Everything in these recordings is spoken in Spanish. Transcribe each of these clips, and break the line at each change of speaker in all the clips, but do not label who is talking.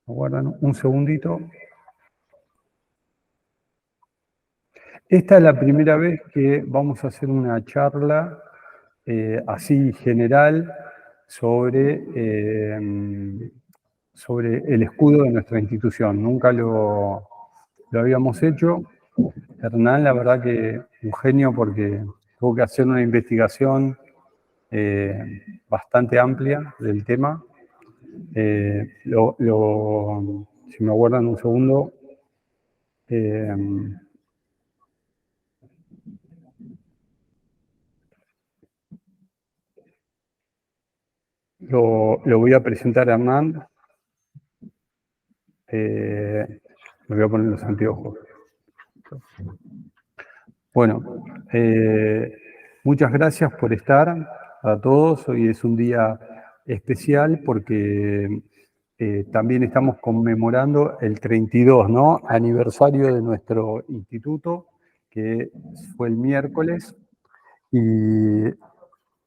Aguardan un segundito. Esta es la primera vez que vamos a hacer una charla así general sobre el escudo de nuestra institución. Nunca lo habíamos hecho. Hernán, la verdad que un genio porque tuvo que hacer una investigación bastante amplia del tema. Si me aguardan un segundo. Lo voy a presentar a Hernán. Me voy a poner los anteojos. Bueno, muchas gracias por estar a todos. Hoy es un día especial porque también estamos conmemorando el 32, ¿no? Aniversario de nuestro instituto, que fue el miércoles. Y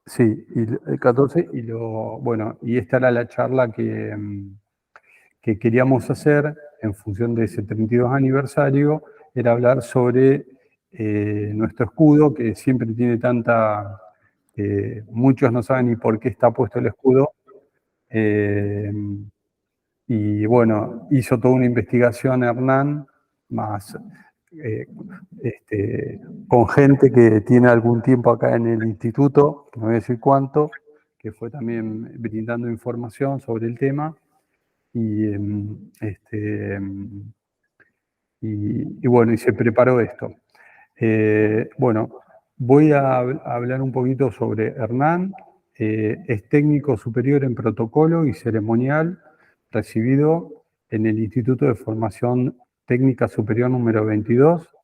sí, y el 14, y esta era la charla que queríamos hacer en función de ese 32 aniversario, era hablar sobre nuestro escudo, que siempre tiene muchos no saben ni por qué está puesto el escudo, y bueno, hizo toda una investigación Hernán, más con gente que tiene algún tiempo acá en el instituto, no voy a decir cuánto, que fue también brindando información sobre el tema. Y bueno, y se preparó esto. Bueno, voy a hablar un poquito sobre Hernán. Es técnico superior en protocolo y ceremonial, recibido en el Instituto de Formación Técnica Superior número 22,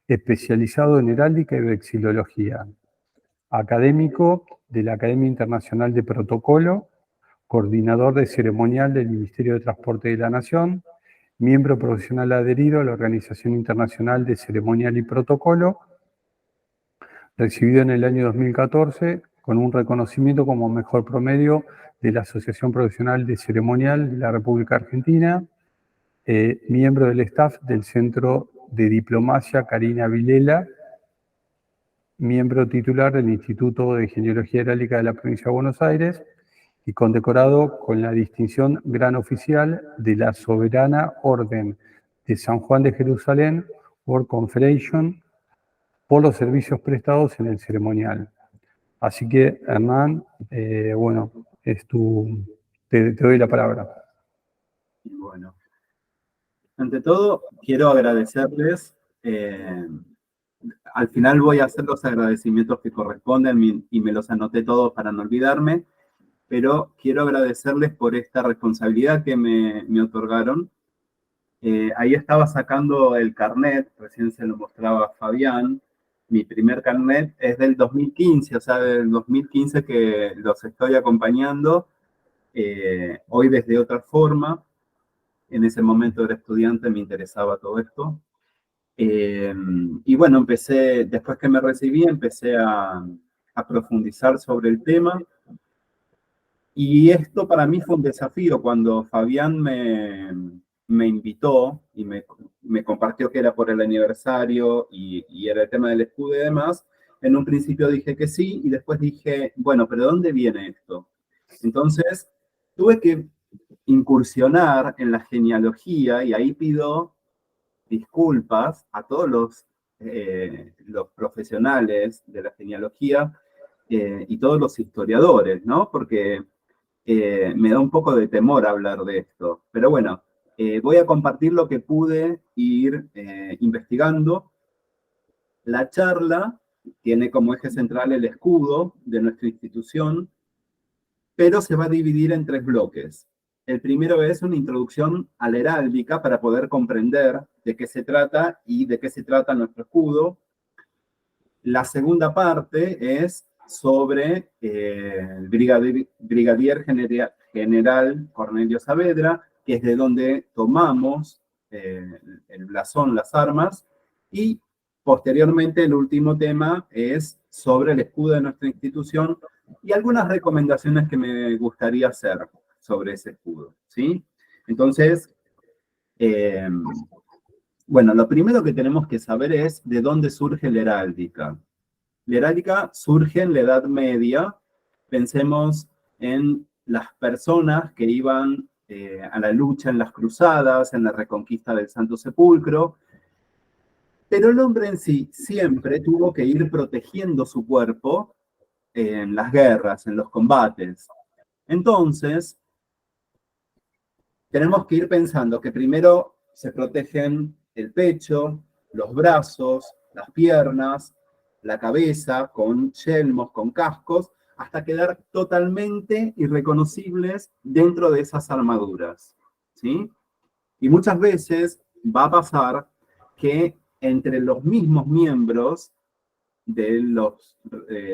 especializado en heráldica y vexilología. Académico de la Academia Internacional de Protocolo, coordinador de ceremonial del Ministerio de Transporte de la Nación, miembro profesional adherido a la Organización Internacional de Ceremonial y Protocolo, recibido en el año 2014 con un reconocimiento como mejor promedio de la Asociación Profesional de Ceremonial de la República Argentina, miembro del staff del Centro de Diplomacia Karina Vilela, miembro titular del Instituto de Genealogía Heráldica de la Provincia de Buenos Aires, y condecorado con la distinción Gran Oficial de la Soberana Orden de San Juan de Jerusalén, World Confederation, por los servicios prestados en el ceremonial. Así que, Hernán, bueno, te doy la palabra.
Bueno, ante todo, quiero agradecerles. Al final voy a hacer los agradecimientos que corresponden y me los anoté todos para no olvidarme, pero quiero agradecerles por esta responsabilidad que me otorgaron. Ahí estaba sacando el carnet, recién se lo mostraba a Fabián. Mi primer carnet es del 2015, o sea, del 2015 que los estoy acompañando, hoy desde otra forma. En ese momento era estudiante, me interesaba todo esto. Y bueno, después que me recibí, empecé a profundizar sobre el tema. Y esto para mí fue un desafío. Cuando Fabián me invitó y me compartió que era por el aniversario y era el tema del escudo y demás, en un principio dije que sí y después dije, bueno, pero ¿dónde viene esto? Entonces tuve que incursionar en la genealogía y ahí pido disculpas a todos los profesionales de la genealogía y todos los historiadores, ¿no? Porque me da un poco de temor hablar de esto. Pero bueno, voy a compartir lo que pude ir investigando. La charla tiene como eje central el escudo de nuestra institución, pero se va a dividir en 3 bloques. El primero es una introducción a la heráldica para poder comprender de qué se trata y de qué se trata nuestro escudo. La segunda parte es sobre el brigadier general Cornelio Saavedra, que es de donde tomamos el blasón, las armas, y posteriormente el último tema es sobre el escudo de nuestra institución, y algunas recomendaciones que me gustaría hacer sobre ese escudo, ¿sí? Entonces, bueno, lo primero que tenemos que saber es de dónde surge la heráldica. La heráldica surge en la Edad Media. Pensemos en las personas que iban a la lucha en las cruzadas, en la reconquista del Santo Sepulcro, pero el hombre en sí siempre tuvo que ir protegiendo su cuerpo en las guerras, en los combates. Entonces, tenemos que ir pensando que primero se protegen el pecho, los brazos, las piernas, la cabeza, con yelmos, con cascos, hasta quedar totalmente irreconocibles dentro de esas armaduras, ¿sí? Y muchas veces va a pasar que entre los mismos miembros de los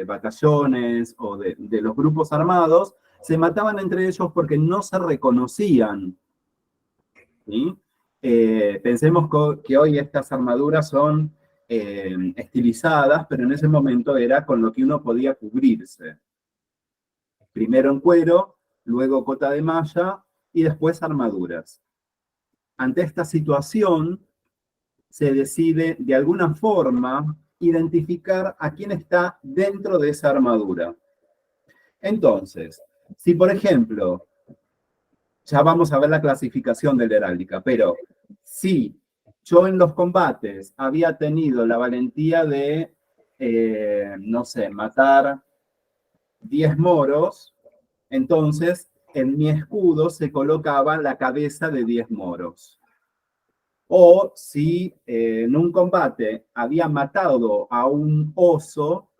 batallones o de los grupos armados se mataban entre ellos porque no se reconocían, ¿sí? Pensemos que hoy estas armaduras son estilizadas, pero en ese momento era con lo que uno podía cubrirse. Primero en cuero, luego cota de malla y después armaduras. Ante esta situación, se decide de alguna forma identificar a quién está dentro de esa armadura. Entonces, si por ejemplo, ya vamos a ver la clasificación de la heráldica, pero si yo en los combates había tenido la valentía de, no sé, matar 10 moros, entonces en mi escudo se colocaba la cabeza de 10 moros. O si en un combate había matado a un oso,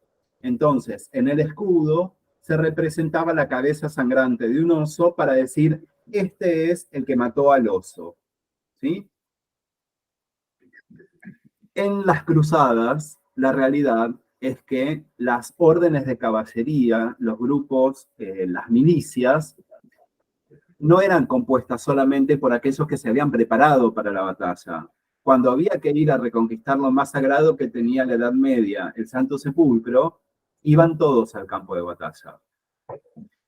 entonces en el escudo se representaba la cabeza sangrante de un oso para decir, este es el que mató al oso, ¿sí? En las cruzadas, la realidad es que las órdenes de caballería, los grupos, las milicias, no eran compuestas solamente por aquellos que se habían preparado para la batalla. Cuando había que ir a reconquistar lo más sagrado que tenía la Edad Media, el Santo Sepulcro, iban todos al campo de batalla.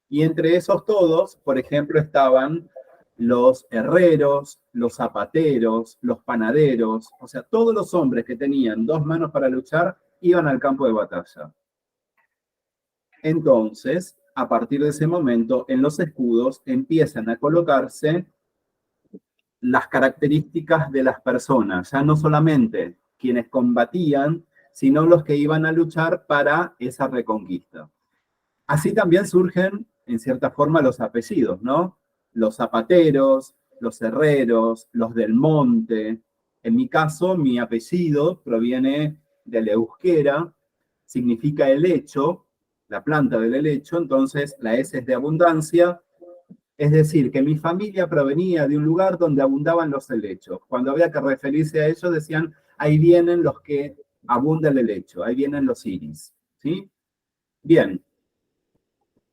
Y entre esos todos, por ejemplo, estaban los herreros, los zapateros, los panaderos, o sea, todos los hombres que tenían 2 manos para luchar iban al campo de batalla. Entonces, a partir de ese momento, en los escudos empiezan a colocarse las características de las personas, ya no solamente quienes combatían, sino los que iban a luchar para esa reconquista. Así también surgen, en cierta forma, los apellidos, ¿no? Los zapateros, los herreros, los del monte. En mi caso, mi apellido proviene del euskera, significa helecho, la planta del helecho, entonces la S es de abundancia, es decir, que mi familia provenía de un lugar donde abundaban los helechos. Cuando había que referirse a ellos, decían, ahí vienen los que abunda el helecho, ahí vienen los iris, ¿sí? Bien,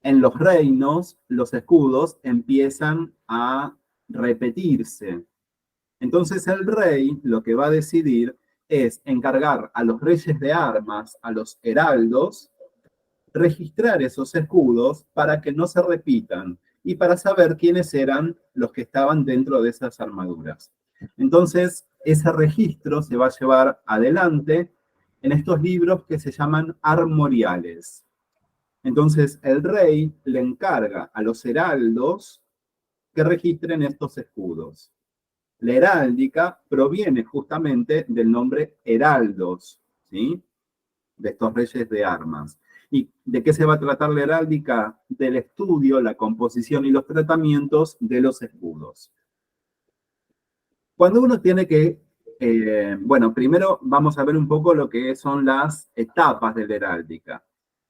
en los reinos, los escudos empiezan a repetirse. Entonces el rey lo que va a decidir es encargar a los reyes de armas, a los heraldos, registrar esos escudos para que no se repitan y para saber quiénes eran los que estaban dentro de esas armaduras. Entonces, ese registro se va a llevar adelante en estos libros que se llaman armoriales. Entonces, el rey le encarga a los heraldos que registren estos escudos. La heráldica proviene justamente del nombre heraldos, ¿sí? De estos reyes de armas. ¿Y de qué se va a tratar la heráldica? Del estudio, la composición y los tratamientos de los escudos. Cuando uno tiene que, bueno, primero vamos a ver un poco lo que son las etapas de la heráldica.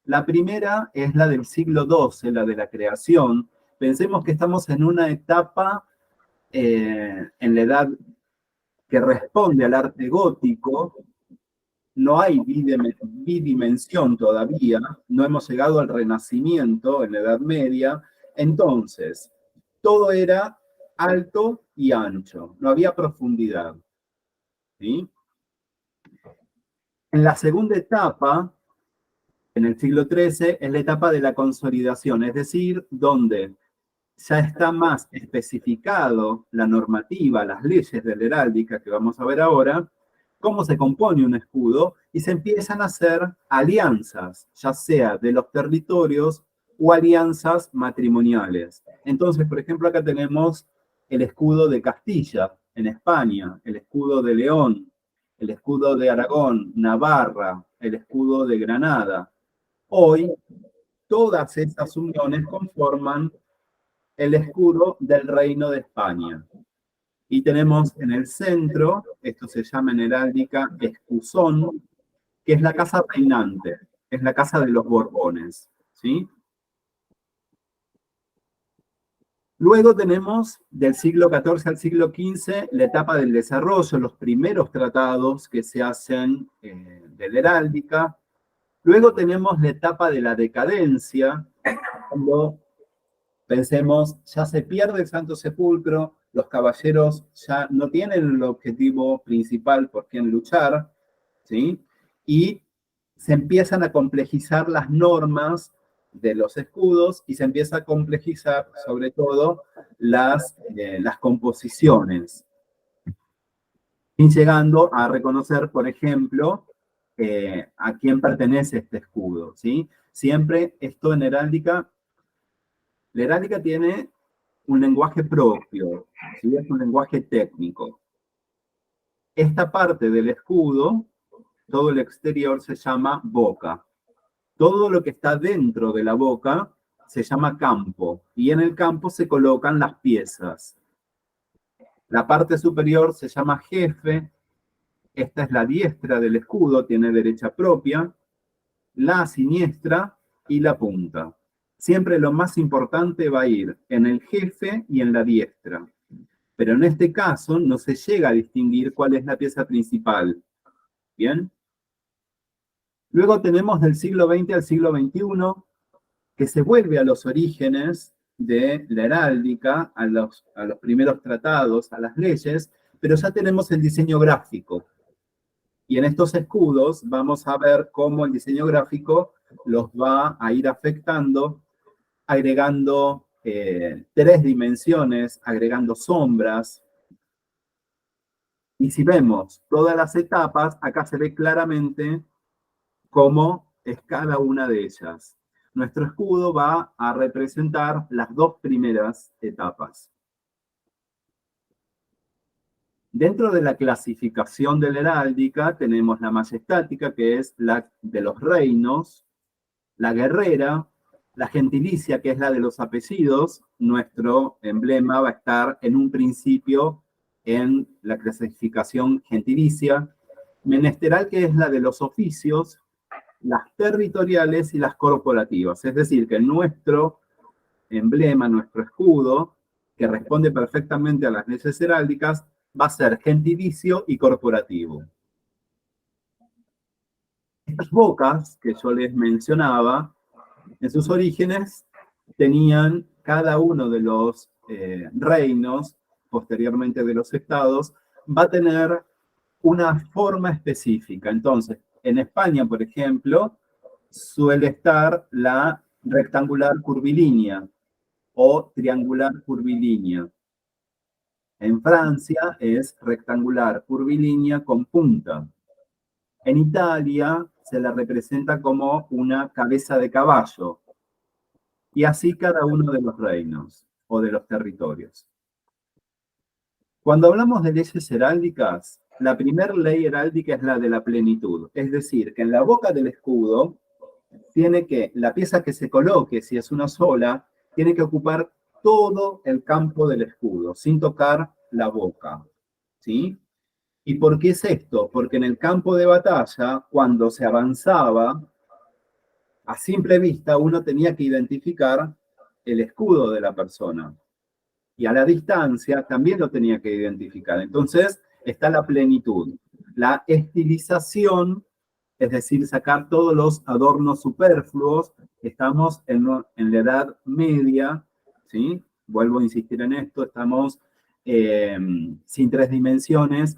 La primera es la del siglo XII, la de la creación. Pensemos que estamos en una etapa en la edad que responde al arte gótico. No hay bidimensión todavía, no hemos llegado al Renacimiento en la Edad Media, entonces todo era alto y ancho, no había profundidad, ¿sí? En la segunda etapa en el siglo XIII es la etapa de la consolidación, es decir, donde ya está más especificado la normativa, las leyes de la heráldica que vamos a ver ahora, cómo se compone un escudo y se empiezan a hacer alianzas, ya sea de los territorios o alianzas matrimoniales. Entonces, por ejemplo, acá tenemos el escudo de Castilla en España, el escudo de León, el escudo de Aragón, Navarra, el escudo de Granada. Hoy, todas estas uniones conforman el escudo del Reino de España. Y tenemos en el centro, esto se llama en heráldica escusón, que es la casa reinante, es la casa de los Borbones, ¿sí? Luego tenemos del siglo XIV al siglo XV la etapa del desarrollo, los primeros tratados que se hacen de la heráldica. Luego tenemos la etapa de la decadencia, cuando pensemos, ya se pierde el Santo Sepulcro, los caballeros ya no tienen el objetivo principal por quien luchar, ¿sí? Y se empiezan a complejizar las normas de los escudos y se empieza a complejizar sobre todo las composiciones, y llegando a reconocer, por ejemplo, a quién pertenece este escudo, ¿sí? Siempre esto en heráldica, la heráldica tiene un lenguaje propio, ¿sí? Es un lenguaje técnico. Esta parte del escudo, todo el exterior se llama boca. Todo lo que está dentro de la boca se llama campo, y en el campo se colocan las piezas. La parte superior se llama jefe, esta es la diestra del escudo, tiene derecha propia, la siniestra y la punta. Siempre lo más importante va a ir en el jefe y en la diestra. Pero en este caso no se llega a distinguir cuál es la pieza principal. ¿Bien? Luego tenemos del siglo XX al siglo XXI, que se vuelve a los orígenes de la heráldica, a los primeros tratados, a las leyes, pero ya tenemos el diseño gráfico. Y en estos escudos vamos a ver cómo el diseño gráfico los va a ir afectando, agregando 3 dimensiones, agregando sombras. Y si vemos todas las etapas, acá se ve claramente cómo es cada una de ellas. Nuestro escudo va a representar las 2 primeras etapas. Dentro de la clasificación de la heráldica tenemos la majestática, que es la de los reinos, la guerrera, la gentilicia, que es la de los apellidos. Nuestro emblema va a estar en un principio en la clasificación gentilicia, menesteral, que es la de los oficios, las territoriales y las corporativas. Es decir, que nuestro emblema, nuestro escudo, que responde perfectamente a las leyes heráldicas, va a ser gentilicio y corporativo. Estas bocas que yo les mencionaba, en sus orígenes tenían cada uno de los reinos, posteriormente de los estados, va a tener una forma específica. Entonces, en España, por ejemplo, suele estar la rectangular curvilínea o triangular curvilínea. En Francia es rectangular curvilínea con punta. En Italia se la representa como una cabeza de caballo. Y así cada uno de los reinos o de los territorios. Cuando hablamos de leyes heráldicas, la primera ley heráldica es la de la plenitud. Es decir, que en la boca del escudo tiene que, la pieza que se coloque, si es una sola, tiene que ocupar todo el campo del escudo, sin tocar la boca, ¿sí? ¿Y por qué es esto? Porque en el campo de batalla, cuando se avanzaba, a simple vista uno tenía que identificar el escudo de la persona. Y a la distancia también lo tenía que identificar. Entonces está la plenitud. La estilización, es decir, sacar todos los adornos superfluos. Estamos en la Edad Media, ¿sí? Vuelvo a insistir en esto, estamos sin 3 dimensiones.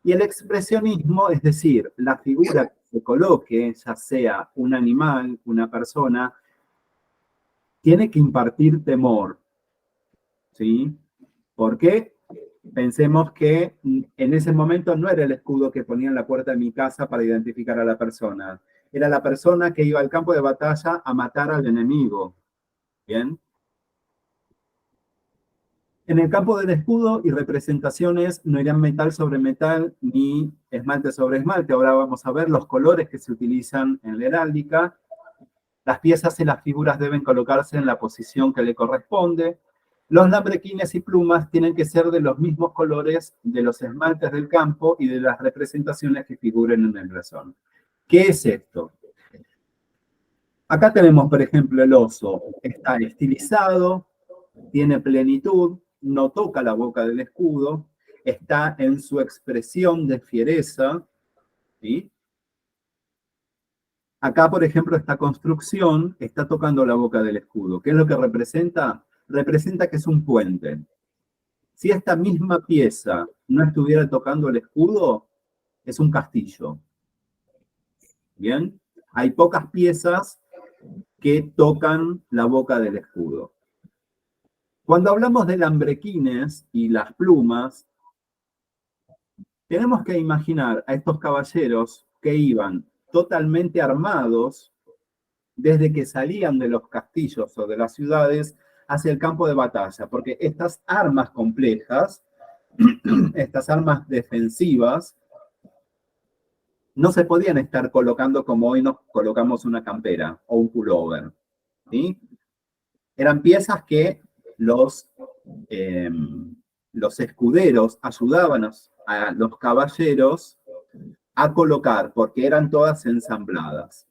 Y el expresionismo, es decir, la figura que se coloque, ya sea un animal, una persona, tiene que impartir temor, ¿sí? ¿Por qué? Pensemos que en ese momento no era el escudo que ponía en la puerta de mi casa para identificar a la persona. Era la persona que iba al campo de batalla a matar al enemigo. ¿Bien? En el campo del escudo y representaciones no irán metal sobre metal ni esmalte sobre esmalte. Ahora vamos a ver los colores que se utilizan en la heráldica. Las piezas y las figuras deben colocarse en la posición que le corresponde. Los lambrequines y plumas tienen que ser de los mismos colores de los esmaltes del campo y de las representaciones que figuren en el blasón. ¿Qué es esto? Acá tenemos, por ejemplo, el oso. Está estilizado, tiene plenitud, no toca la boca del escudo, está en su expresión de fiereza, ¿sí? Acá, por ejemplo, esta construcción está tocando la boca del escudo. ¿Qué es lo que representa? Representa que es un puente. Si esta misma pieza no estuviera tocando el escudo, es un castillo. ¿Bien? Hay pocas piezas que tocan la boca del escudo. Cuando hablamos de lambrequines y las plumas, tenemos que imaginar a estos caballeros que iban totalmente armados desde que salían de los castillos o de las ciudades hacia el campo de batalla, porque estas armas complejas, estas armas defensivas, no se podían estar colocando como hoy nos colocamos una campera o un pullover, ¿sí? Eran piezas que eh, los escuderos ayudaban a los caballeros a colocar, porque eran todas ensambladas.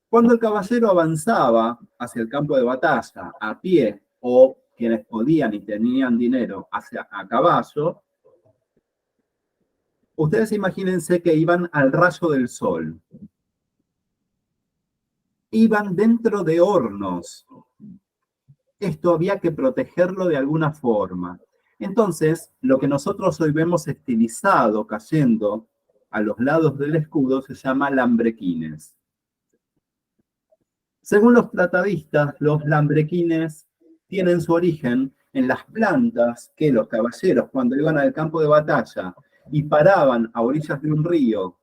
Cuando el caballero avanzaba hacia el campo de batalla a pie o quienes podían y tenían dinero a caballo, ustedes imagínense que iban al rayo del sol. Iban dentro de hornos. Esto había que protegerlo de alguna forma. Entonces, lo que nosotros hoy vemos estilizado cayendo a los lados del escudo se llama lambrequines. Según los tratadistas, los lambrequines tienen su origen en las plantas que los caballeros, cuando iban al campo de batalla y paraban a orillas de un río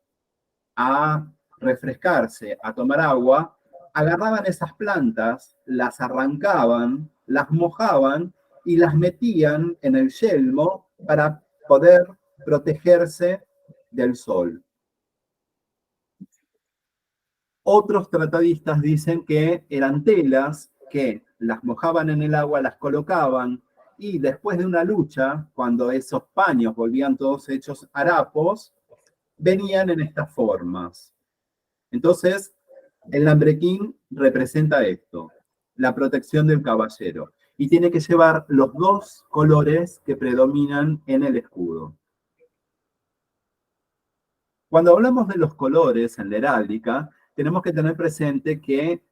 a refrescarse, a tomar agua, agarraban esas plantas, las arrancaban, las mojaban y las metían en el yelmo para poder protegerse del sol. Otros tratadistas dicen que eran telas que las mojaban en el agua, las colocaban y después de una lucha, cuando esos paños volvían todos hechos harapos, venían en estas formas. Entonces, el lambrequín representa esto, la protección del caballero. Y tiene que llevar los dos colores que predominan en el escudo. Cuando hablamos de los colores en la heráldica, tenemos que tener presente que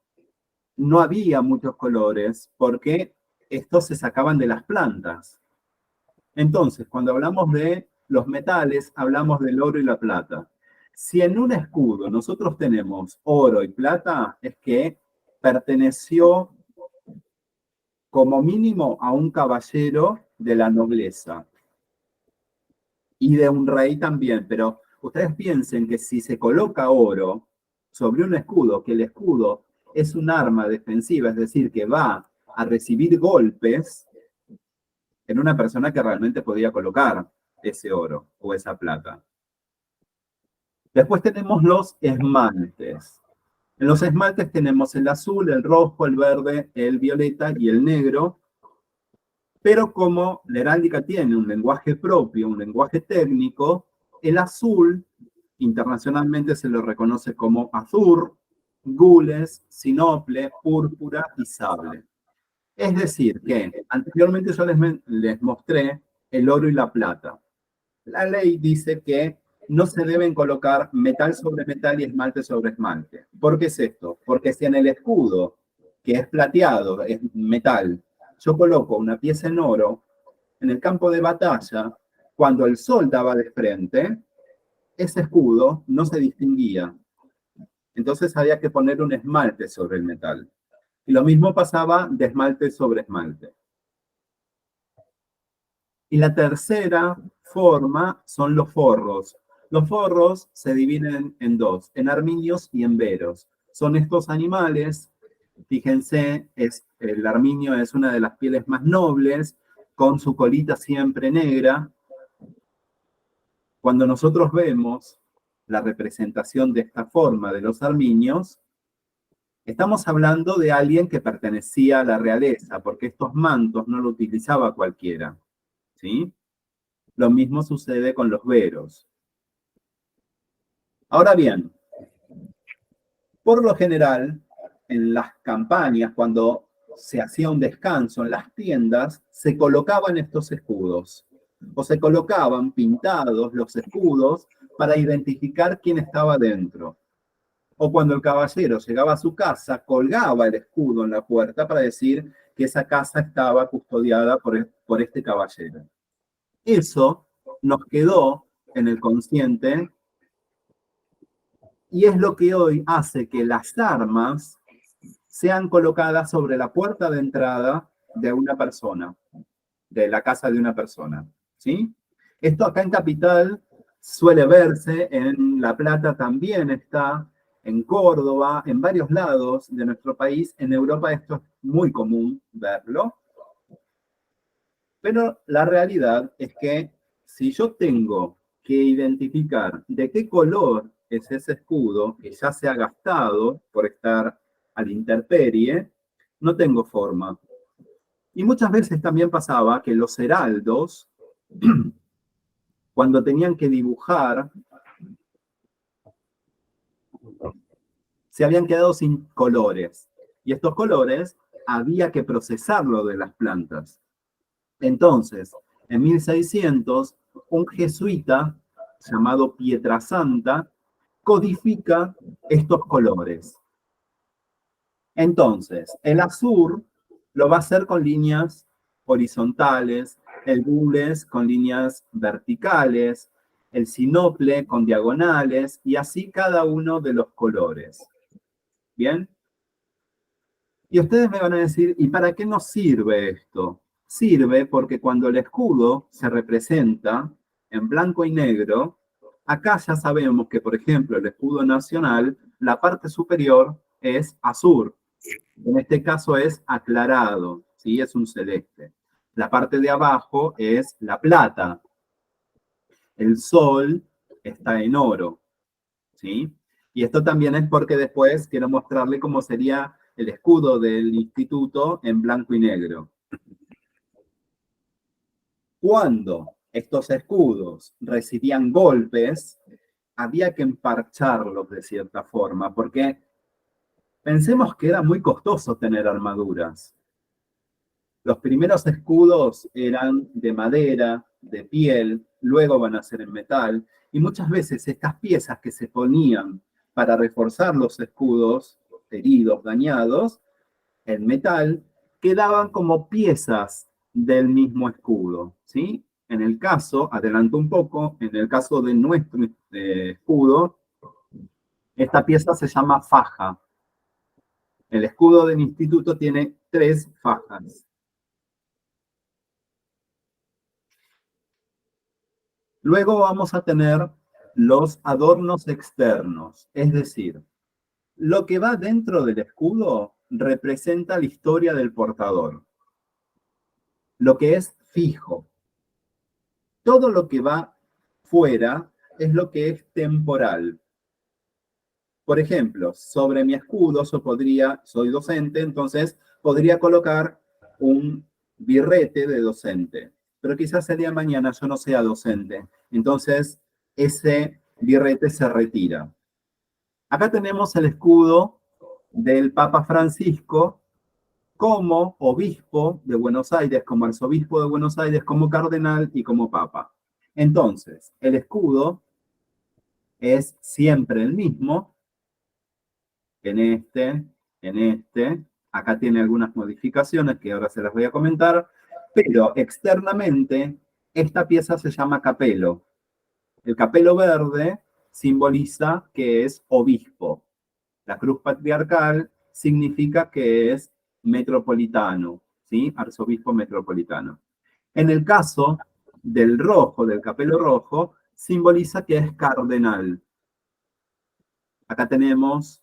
no había muchos colores porque estos se sacaban de las plantas. Entonces, cuando hablamos de los metales, hablamos del oro y la plata. Si en un escudo nosotros tenemos oro y plata, es que perteneció como mínimo a un caballero de la nobleza y de un rey también, pero ustedes piensen que si se coloca oro sobre un escudo, que el escudo es un arma defensiva, es decir, que va a recibir golpes, en una persona que realmente podía colocar ese oro o esa plata. Después tenemos los esmaltes. En los esmaltes tenemos el azul, el rojo, el verde, el violeta y el negro. Pero como la heráldica tiene un lenguaje propio, un lenguaje técnico, el azul internacionalmente se lo reconoce como azur, gules, sinople, púrpura y sable. Es decir, que anteriormente yo les mostré el oro y la plata. La ley dice que no se deben colocar metal sobre metal y esmalte sobre esmalte. ¿Por qué es esto? Porque si en el escudo, que es plateado, es metal, yo coloco una pieza en oro, en el campo de batalla, cuando el sol daba de frente, ese escudo no se distinguía. Entonces había que poner un esmalte sobre el metal. Y lo mismo pasaba de esmalte sobre esmalte. Y la tercera forma son los forros. Los forros se dividen en dos, en arminios y en veros. Son estos animales, fíjense, el arminio es una de las pieles más nobles, con su colita siempre negra. Cuando nosotros vemos la representación de esta forma de los arminios, estamos hablando de alguien que pertenecía a la realeza, porque estos mantos no lo utilizaba cualquiera, ¿sí? Lo mismo sucede con los veros. Ahora bien, por lo general, en las campañas, cuando se hacía un descanso en las tiendas, se colocaban estos escudos, o se colocaban pintados los escudos para identificar quién estaba dentro. O cuando el caballero llegaba a su casa, colgaba el escudo en la puerta para decir que esa casa estaba custodiada por este caballero. Eso nos quedó en el consciente y es lo que hoy hace que las armas sean colocadas sobre la puerta de entrada de una persona, de la casa de una persona, ¿sí? Esto acá en Capital suele verse, en La Plata también está, en Córdoba, en varios lados de nuestro país. En Europa esto es muy común verlo. Pero la realidad es que si yo tengo que identificar de qué color es ese escudo que ya se ha gastado por estar a la intemperie, no tengo forma. Y muchas veces también pasaba que los heraldos, cuando tenían que dibujar, se habían quedado sin colores. Y estos colores había que procesarlo de las plantas. Entonces, en 1600, un jesuita llamado Pietrasanta codifica estos colores. Entonces, el azur lo va a hacer con líneas horizontales, el gules con líneas verticales, el sinople con diagonales, y así cada uno de los colores. ¿Bien? Y ustedes me van a decir, ¿y para qué nos sirve esto? Sirve porque cuando el escudo se representa en blanco y negro, acá ya sabemos que, por ejemplo, el escudo nacional, la parte superior es azul. En este caso es aclarado, ¿sí? Es un celeste. La parte de abajo es la plata. El sol está en oro, ¿sí? Y esto también es porque después quiero mostrarle cómo sería el escudo del instituto en blanco y negro. Cuando estos escudos recibían golpes, había que emparcharlos de cierta forma, porque pensemos que era muy costoso tener armaduras. Los primeros escudos eran de madera, de piel, luego van a ser en metal, y muchas veces estas piezas que se ponían para reforzar los escudos heridos, dañados, en metal, quedaban como piezas del mismo escudo, ¿sí? En el caso, adelanto un poco, en el caso de nuestro escudo, esta pieza se llama faja. El escudo del instituto tiene 3 fajas. Luego vamos a tener los adornos externos, es decir, lo que va dentro del escudo representa la historia del portador. Lo que es fijo. Todo lo que va fuera es lo que es temporal. Por ejemplo, sobre mi escudo soy docente, entonces podría colocar un birrete de docente. Pero quizás el día de mañana yo no sea docente. Entonces, ese birrete se retira. Acá tenemos el escudo del Papa Francisco como obispo de Buenos Aires, como arzobispo de Buenos Aires, como cardenal y como papa. Entonces, el escudo es siempre el mismo, en este, acá tiene algunas modificaciones que ahora se las voy a comentar, pero externamente esta pieza se llama capelo. El capelo verde simboliza que es obispo. La cruz patriarcal significa que es metropolitano, ¿sí? Arzobispo metropolitano. En el caso del rojo, del capelo rojo, simboliza que es cardenal. Acá tenemos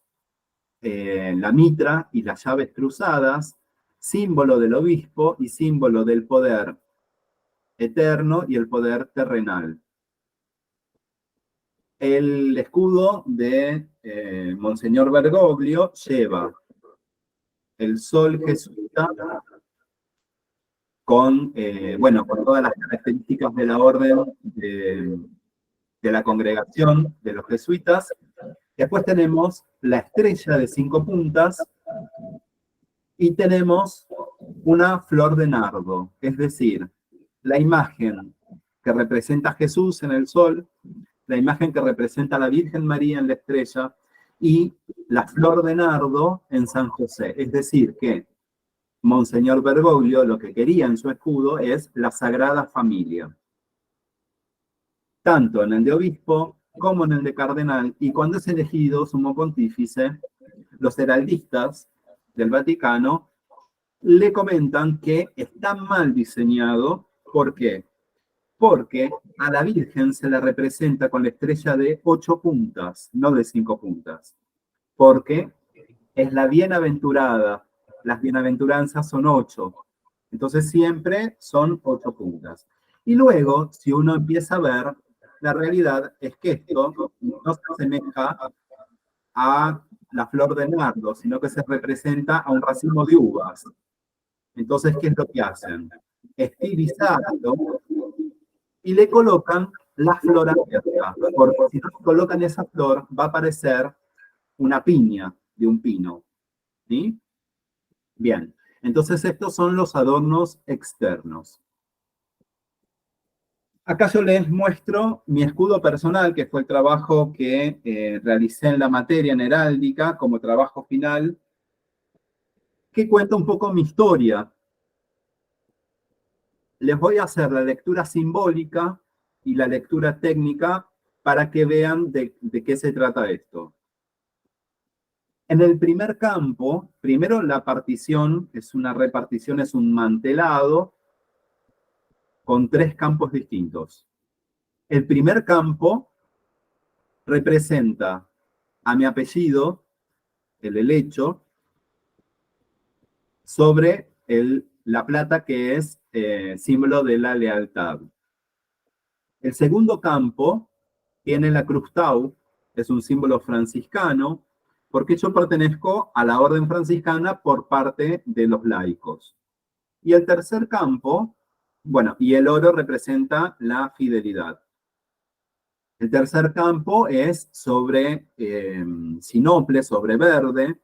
la mitra y las llaves cruzadas, símbolo del obispo y símbolo del poder eterno y el poder terrenal. El escudo de Monseñor Bergoglio lleva el sol jesuita con, con todas las características de la orden de la congregación de los jesuitas. Después tenemos la estrella de 5 puntas y tenemos una flor de nardo, es decir, la imagen que representa a Jesús en el sol, la imagen que representa a la Virgen María en la estrella y la flor de nardo en San José. Es decir, que Monseñor Bergoglio lo que quería en su escudo es la Sagrada Familia, tanto en el de obispo como en el de cardenal, y cuando es elegido sumo pontífice, los heraldistas del Vaticano le comentan que está mal diseñado. ¿Por qué? Porque a la Virgen se la representa con la estrella de 8 puntas, no de 5 puntas, porque es la bienaventurada. Las bienaventuranzas son 8, entonces siempre son 8 puntas. Y luego, si uno empieza a ver, la realidad es que esto no se asemeja a la flor de nardo, sino que se representa a un racimo de uvas. Entonces, ¿qué es lo que hacen? Estilizarlo y le colocan la flor abierta, porque si no colocan esa flor, va a aparecer una piña de un pino. ¿Sí? Bien, entonces estos son los adornos externos. Acá yo les muestro mi escudo personal, que fue el trabajo que realicé en la materia en heráldica como trabajo final, que cuenta un poco mi historia. Les voy a hacer la lectura simbólica y la lectura técnica para que vean de qué se trata esto. En el primer campo, primero la partición es una repartición, es un mantelado con 3 campos distintos. El primer campo representa a mi apellido, el helecho, sobre la plata, que es símbolo de la lealtad. El segundo campo tiene la cruz tau, es un símbolo franciscano, porque yo pertenezco a la orden franciscana por parte de los laicos. Y el tercer campo, y el oro representa la fidelidad. El tercer campo es sobre sinople, sobre verde,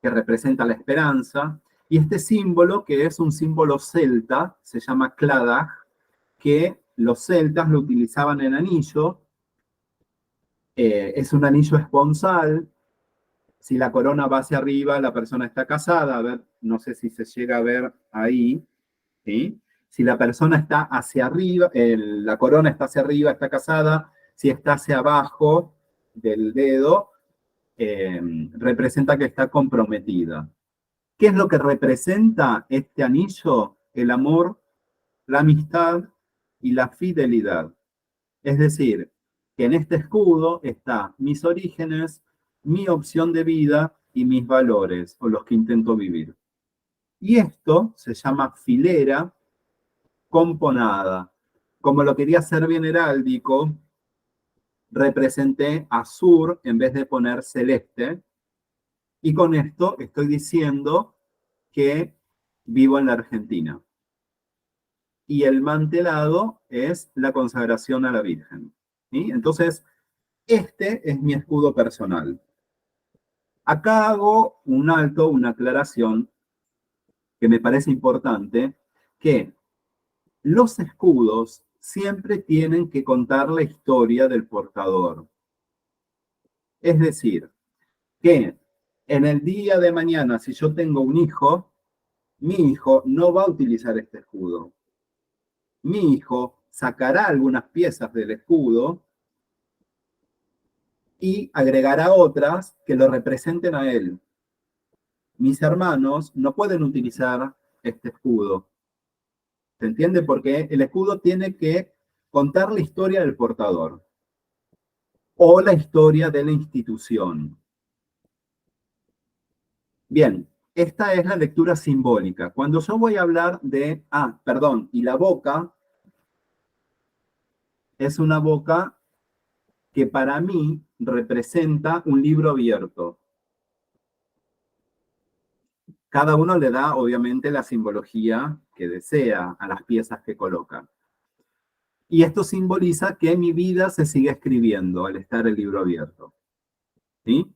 que representa la esperanza. Y este símbolo, que es un símbolo celta, se llama cladag, que los celtas lo utilizaban en anillo. Es un anillo esponsal. Si la corona va hacia arriba, la persona está casada. A ver, no sé si se llega a ver ahí. ¿Sí? Si la persona está hacia arriba, la corona está hacia arriba, está casada. Si está hacia abajo del dedo, representa que está comprometida. ¿Qué es lo que representa este anillo? El amor, la amistad y la fidelidad. Es decir, que en este escudo está mis orígenes, mi opción de vida y mis valores, o los que intento vivir. Y esto se llama filera componada. Como lo quería hacer bien heráldico, representé azul en vez de poner celeste, y con esto estoy diciendo que vivo en la Argentina. Y el mantelado es la consagración a la Virgen. ¿Sí? Entonces, este es mi escudo personal. Acá hago un alto, una aclaración que me parece importante, que los escudos siempre tienen que contar la historia del portador. Es decir, que en el día de mañana, si yo tengo un hijo, mi hijo no va a utilizar este escudo. Mi hijo sacará algunas piezas del escudo y agregará otras que lo representen a él. Mis hermanos no pueden utilizar este escudo. ¿Se entiende? Porque el escudo tiene que contar la historia del portador o la historia de la institución. Bien, esta es la lectura simbólica. Cuando yo voy a hablar de, y la boca es una boca que para mí representa un libro abierto. Cada uno le da, obviamente, la simbología que desea a las piezas que coloca. Y esto simboliza que mi vida se sigue escribiendo al estar el libro abierto. ¿Sí?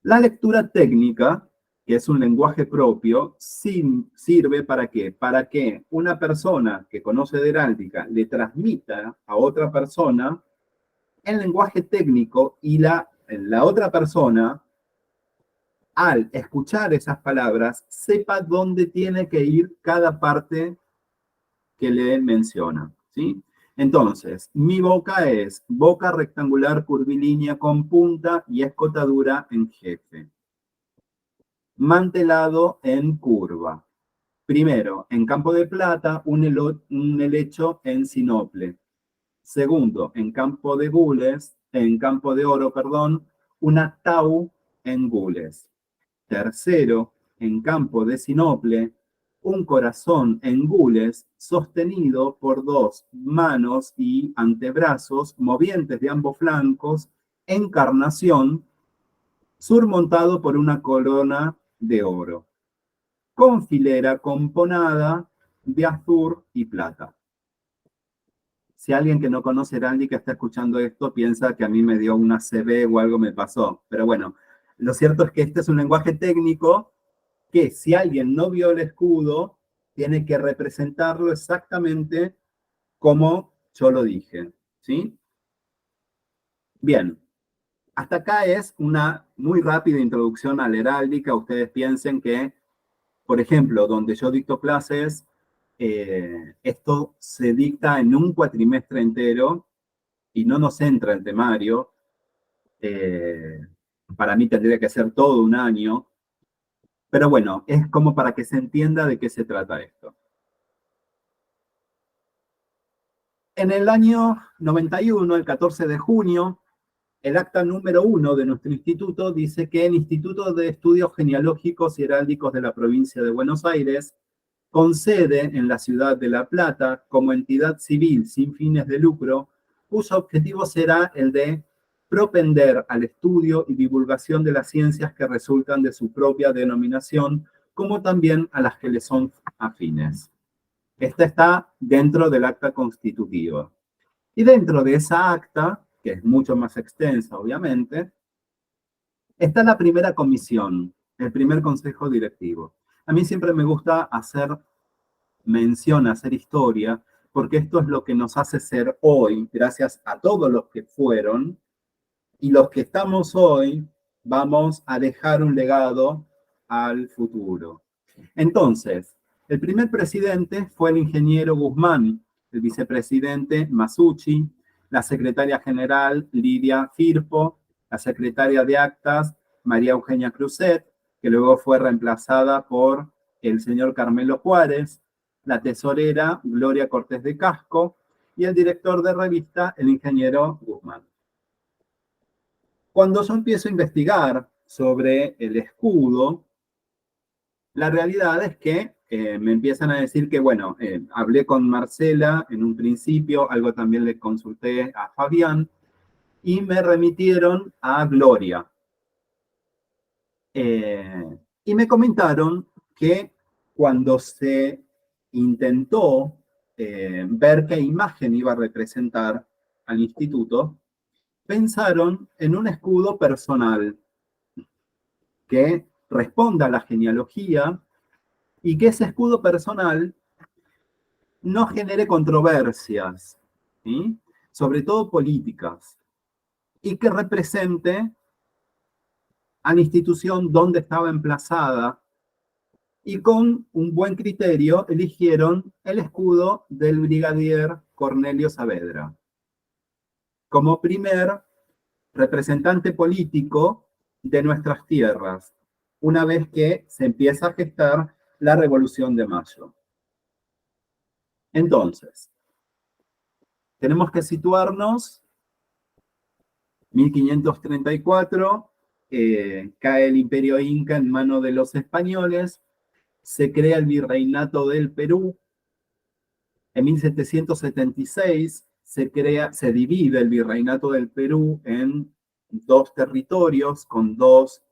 La lectura técnica, que es un lenguaje propio, sirve ¿para qué? Para que una persona que conoce de heráldica le transmita a otra persona el lenguaje técnico y la otra persona, al escuchar esas palabras, sepa dónde tiene que ir cada parte que le menciona, ¿sí? Entonces, mi boca es boca rectangular curvilínea con punta y escotadura en jefe. Mantelado en curva. Primero, en campo de plata, un helecho en sinople. Segundo, en campo de oro, una tau en gules. Tercero, en campo de sinople, un corazón en gules sostenido por dos manos y antebrazos movientes de ambos flancos, encarnación, surmontado por una corona de oro, con filera componada de azur y plata. Si alguien que no conoce heráldica está escuchando esto, piensa que a mí me dio una CB o algo me pasó. Pero bueno, lo cierto es que este es un lenguaje técnico que si alguien no vio el escudo, tiene que representarlo exactamente como yo lo dije. ¿Sí? Bien, hasta acá es una muy rápida introducción a la heráldica. Ustedes piensen que, por ejemplo, donde yo dicto clases, esto se dicta en un cuatrimestre entero y no nos entra el temario. Para mí tendría que ser todo un año. Pero bueno, es como para que se entienda de qué se trata esto. En el año 91, el 14 de junio, el acta número 1 de nuestro instituto dice que el Instituto de Estudios Genealógicos y Heráldicos de la provincia de Buenos Aires, con sede en la ciudad de La Plata, como entidad civil sin fines de lucro, cuyo objetivo será el de propender al estudio y divulgación de las ciencias que resultan de su propia denominación, como también a las que le son afines. Esta está dentro del acta constitutiva. Y dentro de esa acta, que es mucho más extensa, obviamente, está la primera comisión, el primer consejo directivo. A mí siempre me gusta hacer mención, hacer historia, porque esto es lo que nos hace ser hoy, gracias a todos los que fueron, y los que estamos hoy, vamos a dejar un legado al futuro. Entonces, el primer presidente fue el ingeniero Guzmán, el vicepresidente Masucci, la secretaria general Lidia Firpo, la secretaria de actas María Eugenia Cruzet, que luego fue reemplazada por el señor Carmelo Juárez, la tesorera Gloria Cortés de Casco y el director de revista, el ingeniero Guzmán. Cuando yo empiezo a investigar sobre el escudo, la realidad es que me empiezan a decir que, bueno, hablé con Marcela en un principio, algo también le consulté a Fabián, y me remitieron a Gloria. Y me comentaron que cuando se intentó ver qué imagen iba a representar al instituto, pensaron en un escudo personal que responda a la genealogía y que ese escudo personal no genere controversias, ¿sí? Sobre todo políticas, y que represente a la institución donde estaba emplazada, y con un buen criterio eligieron el escudo del brigadier Cornelio Saavedra como primer representante político de nuestras tierras, una vez que se empieza a gestar la Revolución de Mayo. Entonces, tenemos que situarnos, 1534, cae el Imperio Inca en manos de los españoles, se crea el Virreinato del Perú. En 1776 se divide el Virreinato del Perú en dos territorios con dos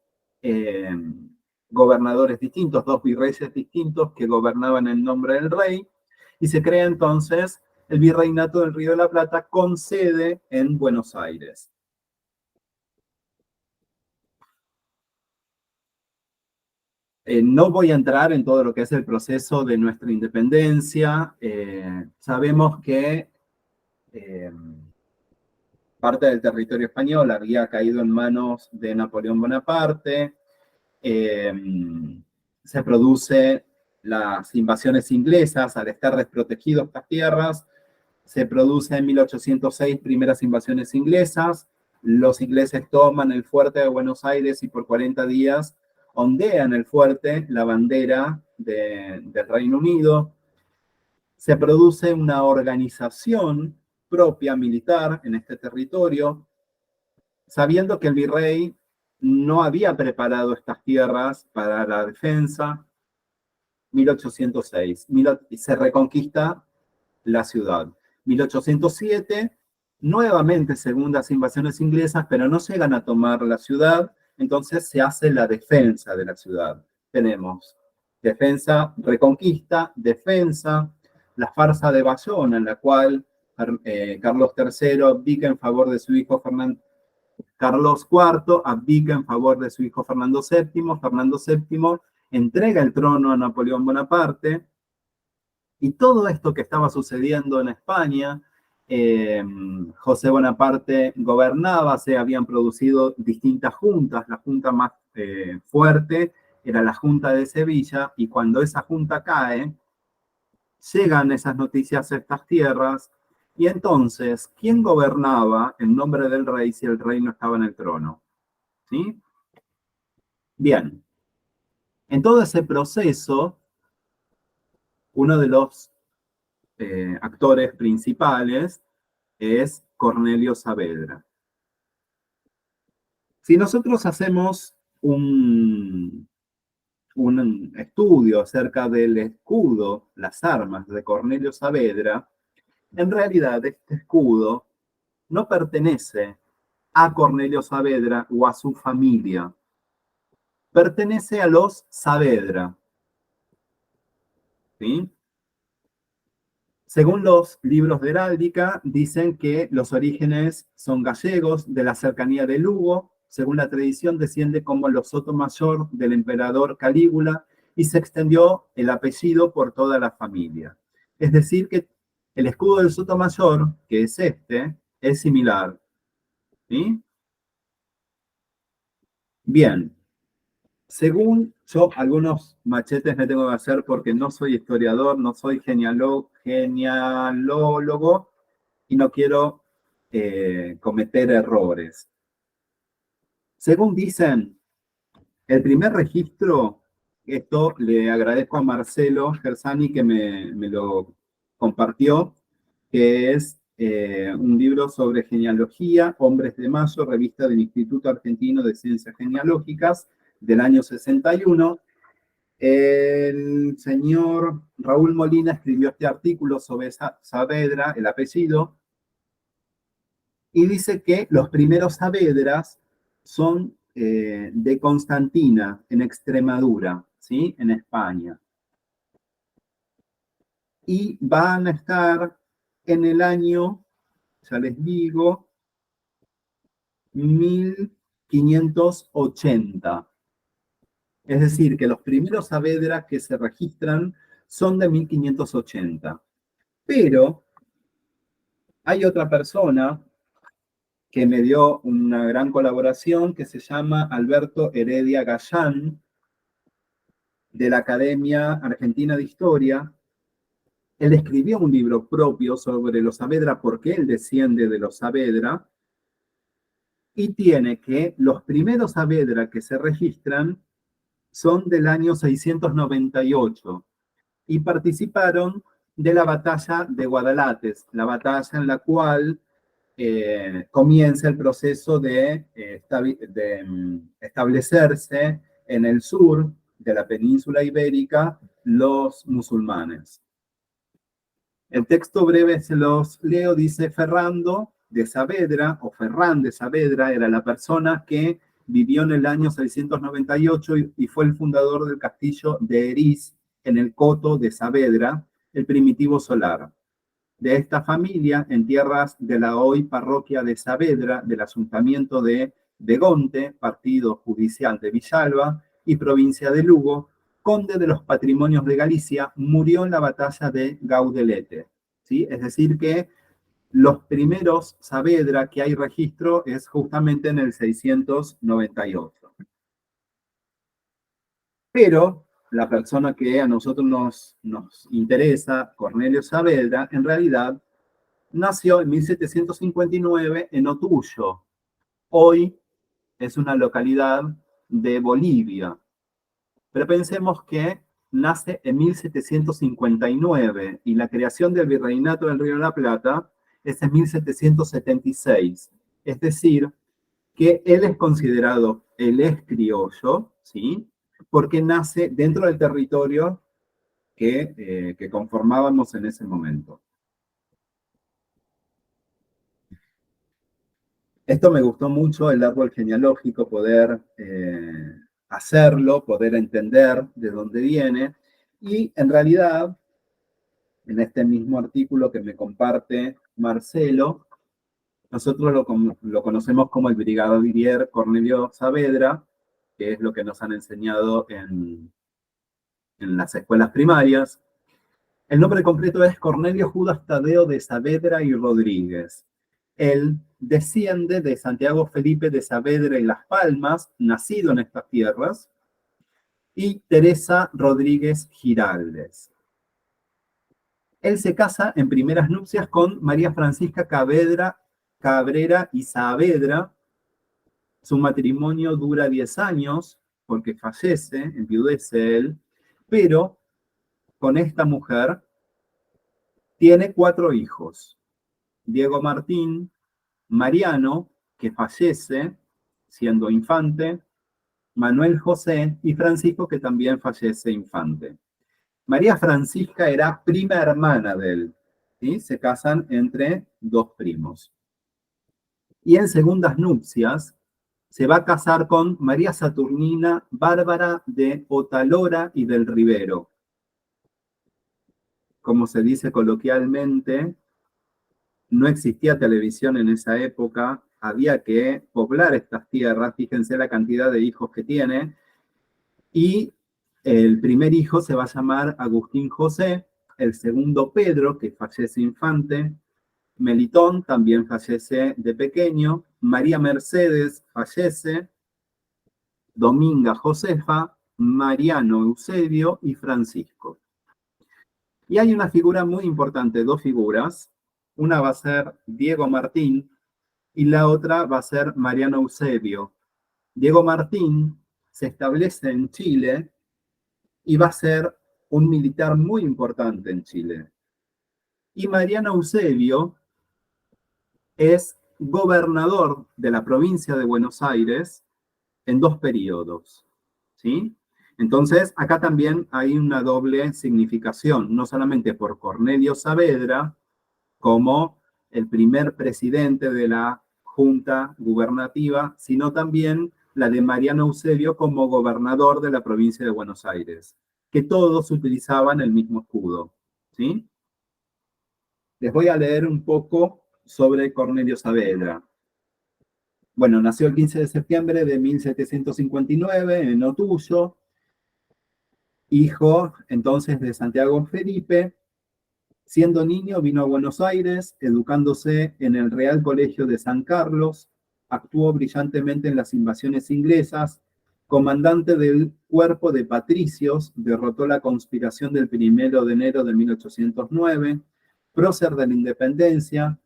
gobernadores distintos, dos virreyes distintos que gobernaban en nombre del rey, y se crea entonces el Virreinato del Río de la Plata con sede en Buenos Aires. No voy a entrar en todo lo que es el proceso de nuestra independencia. Sabemos que parte del territorio español había caído en manos de Napoleón Bonaparte. Se producen las invasiones inglesas al estar desprotegidos estas tierras. Se producen en 1806 primeras invasiones inglesas. Los ingleses toman el fuerte de Buenos Aires y por 40 días ondean el fuerte la bandera del Reino Unido. Se produce una organización propia militar en este territorio, sabiendo que el virrey no había preparado estas tierras para la defensa. 1806, se reconquista la ciudad. 1807, nuevamente segundas invasiones inglesas, pero no llegan a tomar la ciudad, entonces se hace la defensa de la ciudad. Tenemos defensa, reconquista, defensa, la farsa de Bayona, en la cual Carlos III abdica en favor de su hijo Carlos IV abdica en favor de su hijo Fernando VII. Fernando VII entrega el trono a Napoleón Bonaparte. Y todo esto que estaba sucediendo en España, José Bonaparte gobernaba, se habían producido distintas juntas. La junta más fuerte era la Junta de Sevilla, y cuando esa junta cae, llegan esas noticias a estas tierras, y entonces, ¿quién gobernaba en nombre del rey si el rey no estaba en el trono? ¿Sí? Bien. En todo ese proceso, uno de los actores principales es Cornelio Saavedra. Si nosotros hacemos un estudio acerca del escudo, las armas de Cornelio Saavedra, en realidad este escudo no pertenece a Cornelio Saavedra o a su familia, pertenece a los Saavedra. ¿Sí? Según los libros de heráldica, dicen que los orígenes son gallegos, de la cercanía de Lugo. Según la tradición, desciende como los Sotomayor del emperador Calígula, y se extendió el apellido por toda la familia. Es decir, que el escudo del Sotomayor, que es este, es similar. ¿Sí? Bien. Según yo, algunos machetes me tengo que hacer porque no soy historiador, no soy genealólogo, y no quiero cometer errores. Según dicen, el primer registro, esto le agradezco a Marcelo Gersani que me lo compartió, que es un libro sobre genealogía, Hombres de Mayo, revista del Instituto Argentino de Ciencias Genealógicas, del año 61. El señor Raúl Molina escribió este artículo sobre Saavedra, el apellido, y dice que los primeros Saavedras son de Constantina, en Extremadura, ¿sí? En España. Y van a estar en el año, ya les digo, 1580. Es decir, que los primeros Saavedras que se registran son de 1580. Pero hay otra persona que me dio una gran colaboración, que se llama Alberto Heredia Gallán, de la Academia Argentina de Historia. Él escribió un libro propio sobre los Saavedra, porque él desciende de los Saavedra, y tiene que los primeros Saavedra que se registran son del año 698 y participaron de la batalla de Guadalates, la batalla en la cual comienza el proceso de establecerse en el sur de la península ibérica los musulmanes. El texto breve se los leo, dice: Ferrando de Saavedra, o Ferrán de Saavedra, era la persona que vivió en el año 698 y fue el fundador del castillo de Eriz, en el coto de Saavedra, el primitivo solar. De esta familia, en tierras de la hoy parroquia de Saavedra, del ayuntamiento de Begonte, partido judicial de Villalba y provincia de Lugo, conde de los patrimonios de Galicia, murió en la batalla de Gaudelete. ¿Sí? Es decir que los primeros Saavedra que hay registro es justamente en el 698. Pero la persona que a nosotros nos interesa, Cornelio Saavedra, en realidad nació en 1759 en Otullo. Hoy es una localidad de Bolivia. Pero pensemos que nace en 1759 y la creación del Virreinato del Río de la Plata es en 1776. Es decir, que él es considerado, él es criollo, ¿sí? Porque nace dentro del territorio que conformábamos en ese momento. Esto me gustó mucho, el árbol genealógico, poder hacerlo, poder entender de dónde viene. Y en realidad, en este mismo artículo que me comparte Marcelo, nosotros lo conocemos como el brigadier Cornelio Saavedra, que es lo que nos han enseñado en las escuelas primarias. El nombre completo es Cornelio Judas Tadeo de Saavedra y Rodríguez. Él desciende de Santiago Felipe de Saavedra y Las Palmas, nacido en estas tierras, y Teresa Rodríguez Giraldes. Él se casa en primeras nupcias con María Francisca Cabrera y Saavedra. Su matrimonio dura 10 años porque fallece, enviudece él, pero con esta mujer tiene 4 hijos. Diego Martín, Mariano, que fallece siendo infante, Manuel José y Francisco, que también fallece infante. María Francisca era prima hermana de él, ¿sí? Se casan entre 2 primos. Y en segundas nupcias se va a casar con María Saturnina Bárbara de Otalora y del Rivero. Como se dice coloquialmente, no existía televisión en esa época, había que poblar estas tierras, fíjense la cantidad de hijos que tiene, y el primer hijo se va a llamar Agustín José, el segundo Pedro, que fallece infante, Melitón también fallece de pequeño, María Mercedes fallece, Dominga Josefa, Mariano Eusebio y Francisco. Y hay una figura muy importante, 2 figuras, una va a ser Diego Martín y la otra va a ser Mariano Eusebio. Diego Martín se establece en Chile y va a ser un militar muy importante en Chile. Y Mariano Eusebio es gobernador de la provincia de Buenos Aires en 2 periodos, ¿sí? Entonces, acá también hay una doble significación, no solamente por Cornelio Saavedra, como el primer presidente de la Junta Gubernativa, sino también la de Mariano Eusebio como gobernador de la provincia de Buenos Aires, que todos utilizaban el mismo escudo, ¿sí? Les voy a leer un poco sobre Cornelio Saavedra. Bueno, nació el 15 de septiembre de 1759 en Otullo, hijo entonces de Santiago Felipe. Siendo niño vino a Buenos Aires, educándose en el Real Colegio de San Carlos, actuó brillantemente en las invasiones inglesas, comandante del cuerpo de patricios, derrotó la conspiración del 1 de enero de 1809, prócer de la independencia,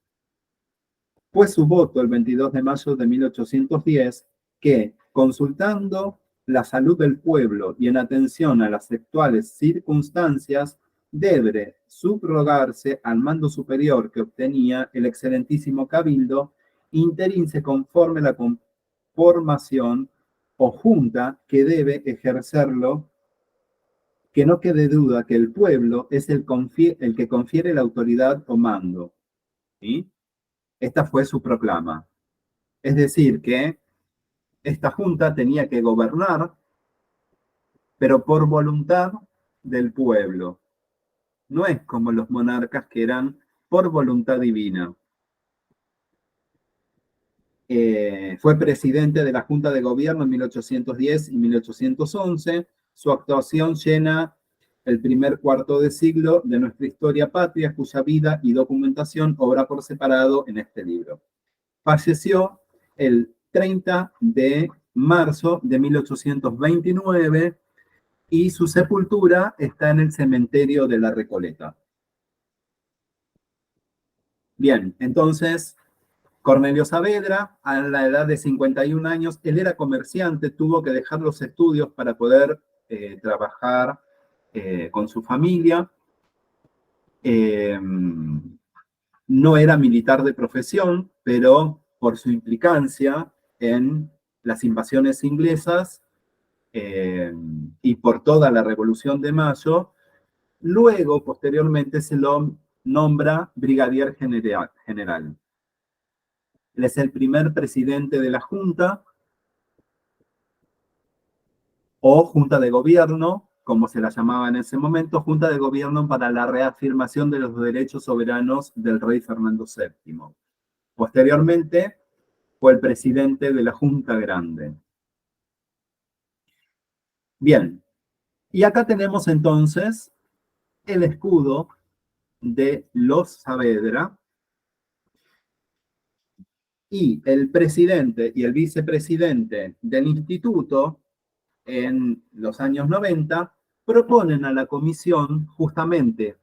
fue su voto el 22 de mayo de 1810 que, consultando la salud del pueblo y en atención a las actuales circunstancias, debe subrogarse al mando superior que obtenía el excelentísimo cabildo, interinse conforme la conformación o junta que debe ejercerlo, que no quede duda que el pueblo es el que confiere la autoridad o mando. ¿Sí? Esta fue su proclama. Es decir, que esta junta tenía que gobernar, pero por voluntad del pueblo. No es como los monarcas que eran por voluntad divina. Fue presidente de la Junta de Gobierno en 1810 y 1811. Su actuación llena el primer cuarto de siglo de nuestra historia patria, cuya vida y documentación obra por separado en este libro. Falleció el 30 de marzo de 1829 y su sepultura está en el cementerio de la Recoleta. Bien, entonces Cornelio Saavedra, a la edad de 51 años, él era comerciante, tuvo que dejar los estudios para poder trabajar con su familia. No era militar de profesión, pero por su implicancia en las invasiones inglesas y por toda la Revolución de Mayo, luego, posteriormente, se lo nombra brigadier general. Él es el primer presidente de la Junta, o Junta de Gobierno, como se la llamaba en ese momento, Junta de Gobierno para la reafirmación de los derechos soberanos del rey Fernando VII. Posteriormente, fue el presidente de la Junta Grande. Bien, y acá tenemos entonces el escudo de los Saavedra, y el presidente y el vicepresidente del instituto en los años 90 proponen a la comisión justamente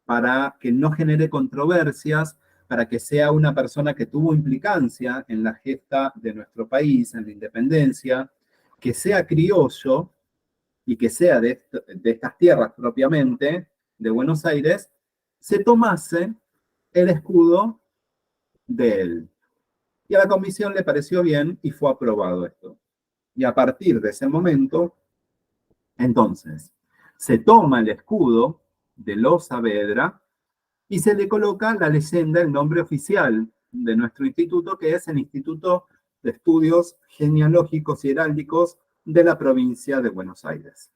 para que no genere controversias, para que sea una persona que tuvo implicancia en la gesta de nuestro país, en la independencia, que sea criollo y que sea de estas tierras propiamente, de Buenos Aires, se tomase el escudo de él. Y a la comisión le pareció bien y fue aprobado esto. Y a partir de ese momento, entonces, se toma el escudo de los Saavedra y se le coloca la leyenda, el nombre oficial de nuestro instituto, que es el Instituto de Estudios Genealógicos y Heráldicos de la provincia de Buenos Aires.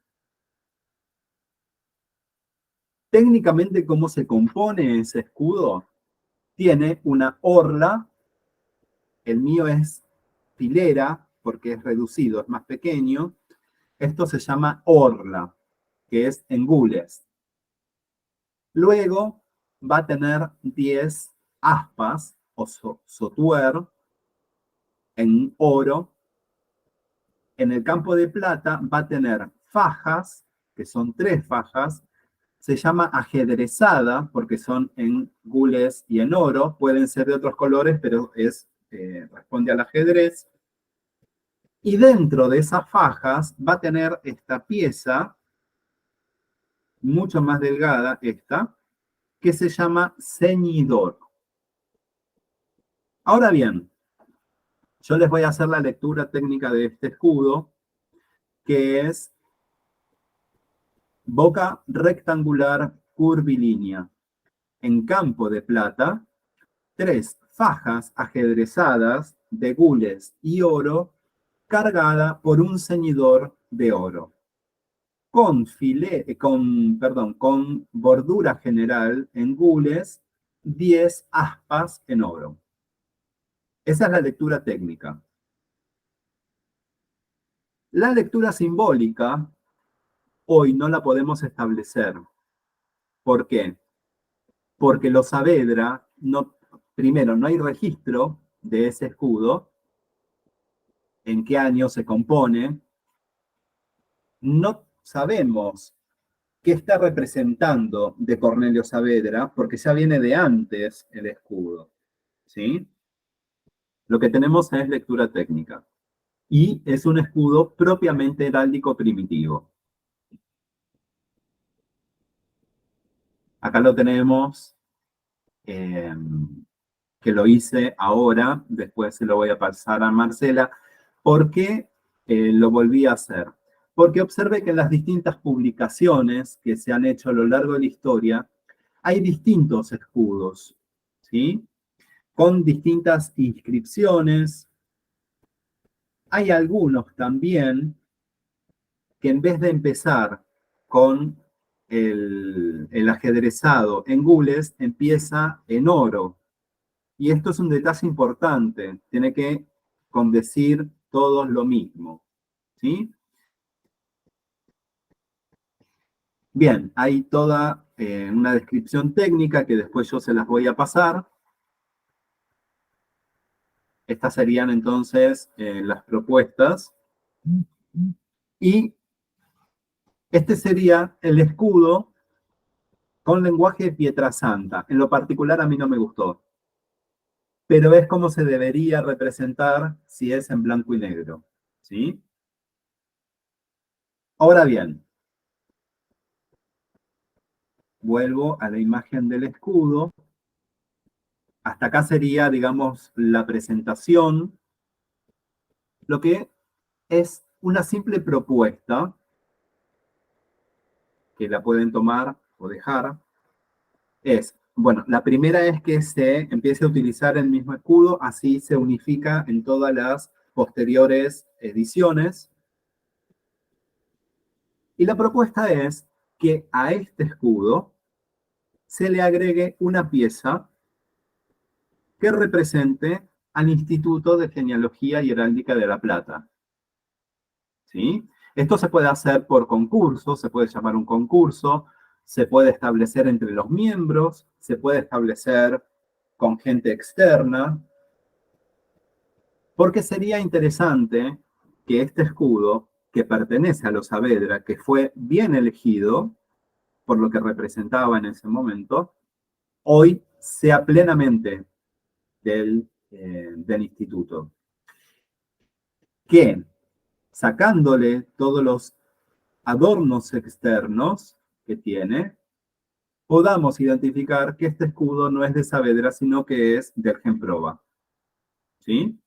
Técnicamente, ¿cómo se compone ese escudo? Tiene una orla, el mío es filera, porque es reducido, es más pequeño. Esto se llama orla, que es en gules. Luego va a tener 10 aspas o sotuer en oro. En el campo de plata va a tener fajas, que son 3 fajas. Se llama ajedrezada porque son en gules y en oro. Pueden ser de otros colores, pero responde al ajedrez. Y dentro de esas fajas va a tener esta pieza, mucho más delgada, esta, que se llama ceñidor. Ahora bien, yo les voy a hacer la lectura técnica de este escudo, que es boca rectangular curvilínea. En campo de plata, 3 fajas ajedrezadas de gules y oro, cargada por un ceñidor de oro. Con bordura general en gules, 10 aspas en oro. Esa es la lectura técnica. La lectura simbólica hoy no la podemos establecer. ¿Por qué? Porque los Saavedra, primero, no hay registro de ese escudo, en qué año se compone, no sabemos qué está representando de Cornelio Saavedra, porque ya viene de antes el escudo, ¿sí? Lo que tenemos es lectura técnica. Y es un escudo propiamente heráldico primitivo. Acá lo tenemos, que lo hice ahora, después se lo voy a pasar a Marcela. ¿Por qué lo volví a hacer? Porque observé que en las distintas publicaciones que se han hecho a lo largo de la historia, hay distintos escudos, ¿sí? Con distintas inscripciones. Hay algunos también que en vez de empezar con el ajedrezado en gules, empieza en oro. Y esto es un detalle importante, tiene que condecir todos lo mismo, ¿sí? Bien, hay toda una descripción técnica que después yo se las voy a pasar. Estas serían entonces las propuestas. Y este sería el escudo con lenguaje de Pietrasanta. En lo particular a mí no me gustó, pero es como se debería representar si es en blanco y negro, ¿sí? Ahora bien, vuelvo a la imagen del escudo. Hasta acá sería, digamos, la presentación, lo que es una simple propuesta, que la pueden tomar o dejar, es, bueno, la primera es que se empiece a utilizar el mismo escudo, así se unifica en todas las posteriores ediciones. Y la propuesta es que a este escudo se le agregue una pieza que represente al Instituto de Genealogía y Heráldica de La Plata. ¿Sí? Esto se puede hacer por concurso, se puede llamar un concurso, se puede establecer entre los miembros, se puede establecer con gente externa, porque sería interesante que este escudo, que pertenece a los Saavedra, que fue bien elegido por lo que representaba en ese momento, hoy sea plenamente del instituto. Que sacándole todos los adornos externos que tiene, podamos identificar que este escudo no es de Saavedra, sino que es de Argenproba. ¿Sí?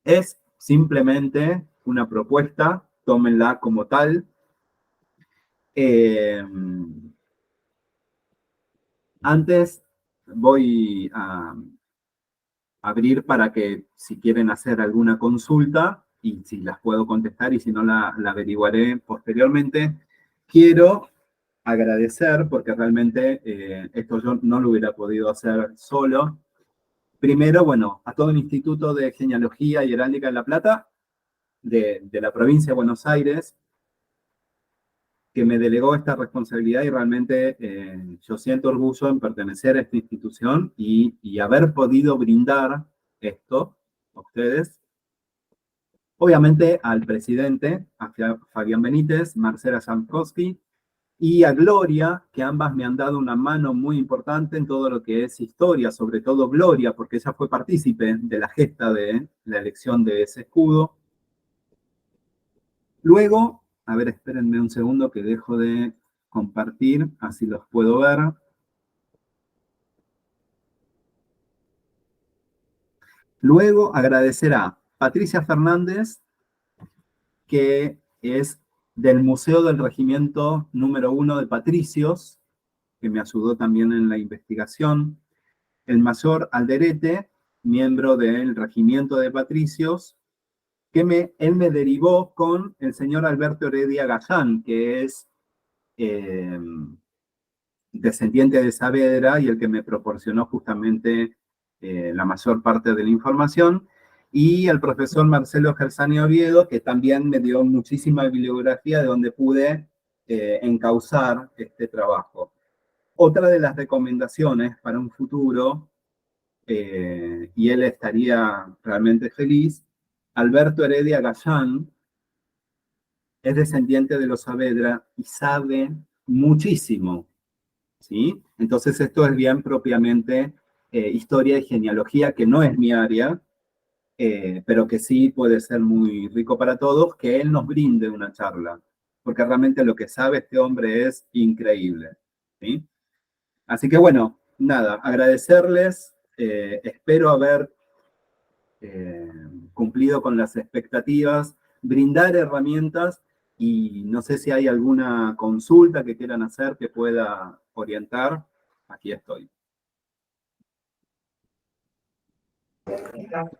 Es simplemente una propuesta, tómenla como tal. Antes voy a abrir para que si quieren hacer alguna consulta, y si las puedo contestar y si no la averiguaré posteriormente, quiero agradecer, porque realmente esto yo no lo hubiera podido hacer solo. Primero, bueno, a todo el Instituto de Genealogía y Heráldica de La Plata, de la provincia de Buenos Aires, que me delegó esta responsabilidad y realmente yo siento orgullo en pertenecer a esta institución y haber podido brindar esto a ustedes. Obviamente al presidente, a Fabián Benítez, Marcela Jankowski, y a Gloria, que ambas me han dado una mano muy importante en todo lo que es historia, sobre todo Gloria, porque ella fue partícipe de la gesta de la elección de ese escudo. Luego, a ver, espérenme un segundo que dejo de compartir, así los puedo ver. Luego agradecer a Patricia Fernández, que es del Museo del Regimiento número 1 de Patricios, que me ayudó también en la investigación. El mayor Alderete, miembro del Regimiento de Patricios, que él me derivó con el señor Alberto Heredia Gallán, que es descendiente de Saavedra y el que me proporcionó justamente la mayor parte de la información, y el profesor Marcelo Gersani Oviedo, que también me dio muchísima bibliografía de donde pude encauzar este trabajo. Otra de las recomendaciones para un futuro, y él estaría realmente feliz, Alberto Heredia Gallán es descendiente de los Saavedra y sabe muchísimo, ¿sí? Entonces esto es bien propiamente historia y genealogía, que no es mi área, pero que sí puede ser muy rico para todos, que él nos brinde una charla, porque realmente lo que sabe este hombre es increíble, ¿sí? Así que bueno, nada, agradecerles, espero haber cumplido con las expectativas, brindar herramientas y no sé si hay alguna consulta que quieran hacer que pueda orientar, aquí estoy.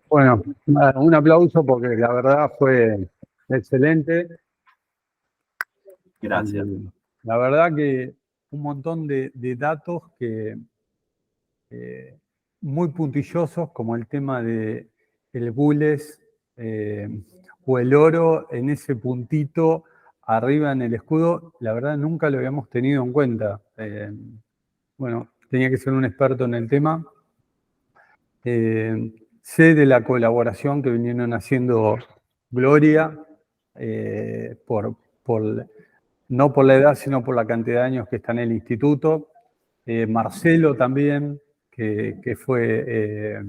Bueno, nada, un aplauso porque la verdad fue excelente.
Gracias.
Y la verdad que un montón de datos que muy puntillosos, como el tema de el gules o el oro en ese puntito arriba en el escudo, la verdad nunca lo habíamos tenido en cuenta. Bueno, tenía que ser un experto en el tema. Sé de la colaboración que vinieron haciendo Gloria, no por la edad, sino por la cantidad de años que está en el instituto. Marcelo también, que fue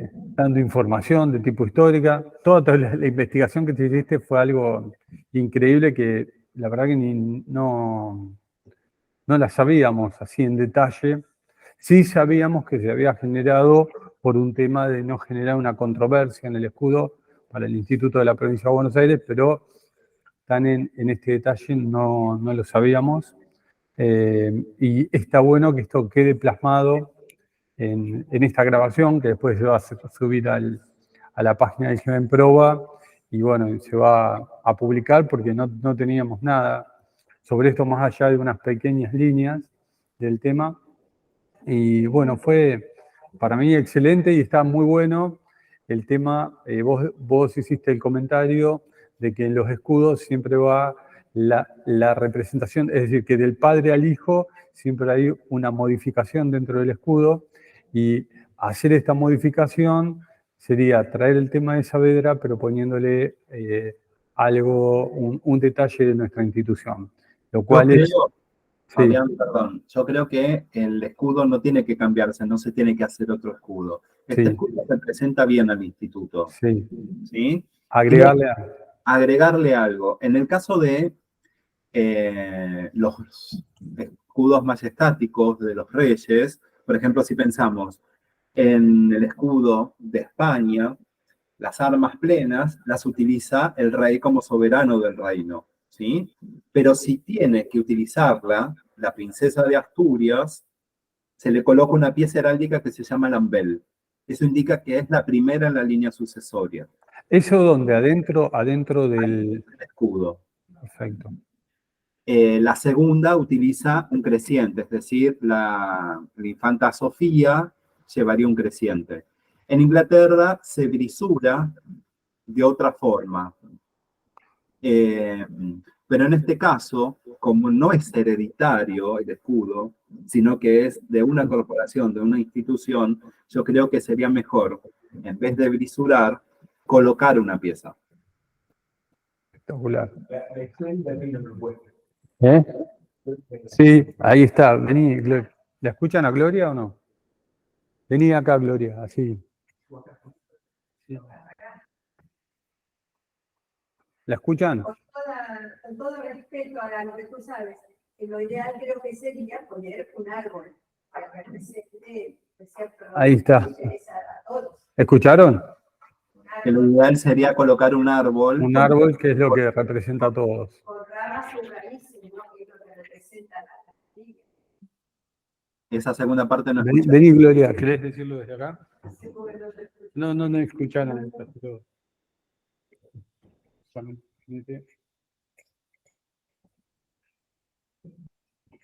dando información de tipo histórica. Toda la investigación que te hiciste fue algo increíble que la verdad que no la sabíamos así en detalle. Sí sabíamos que se había generado por un tema de no generar una controversia en el escudo para el Instituto de la Provincia de Buenos Aires, pero tan en este detalle no lo sabíamos. Y está bueno que esto quede plasmado en esta grabación, que después se va a subir a la página de Gemenproba, y bueno, se va a publicar porque no teníamos nada sobre esto más allá de unas pequeñas líneas del tema. Y bueno, fue para mí excelente y está muy bueno el tema. Vos hiciste el comentario de que en los escudos siempre va la representación, es decir, que del padre al hijo siempre hay una modificación dentro del escudo, y hacer esta modificación sería traer el tema de Saavedra, pero poniéndole algo, un detalle de nuestra institución, lo
Yo
cual es...
creo,
Sí,
Fabián, perdón, yo creo que el escudo no tiene que cambiarse, no se tiene que hacer otro escudo. Este
sí,
escudo representa bien al instituto,
sí.
¿sí? Y
Agregarle a...
agregarle algo. En el caso de los escudos más estáticos de los reyes, por ejemplo, si pensamos en el escudo de España, las armas plenas las utiliza el rey como soberano del reino, ¿sí? Pero si tiene que utilizarla, la princesa de Asturias, se le coloca una pieza heráldica que se llama lambel. Eso indica que es la primera en la línea sucesoria.
¿Eso donde adentro del...
El escudo.
Perfecto.
La segunda utiliza un creciente, es decir, la infanta Sofía llevaría un creciente. En Inglaterra se brisura de otra forma. Pero en este caso, como no es hereditario el escudo, sino que es de una corporación, de una institución, yo creo que sería mejor, en vez de brisurar, colocar una pieza.
Espectacular. ¿Eh? Sí, ahí está. Vení, ¿la escuchan a Gloria o no? Vení acá, Gloria, así. ¿La escuchan?
Con todo respeto a lo que tú sabes, lo ideal creo que sería poner un árbol para que represente,
Ahí está.
a todos.
¿Escucharon?
Que lo ideal sería colocar un árbol.
Un árbol que es lo que representa a todos.
Con ramas y raíces, ¿no? Que es lo que representa la familia.
Esa segunda parte no
Vení,
escuché.
vení, Gloria, ¿querés decirlo desde acá? No escucharon.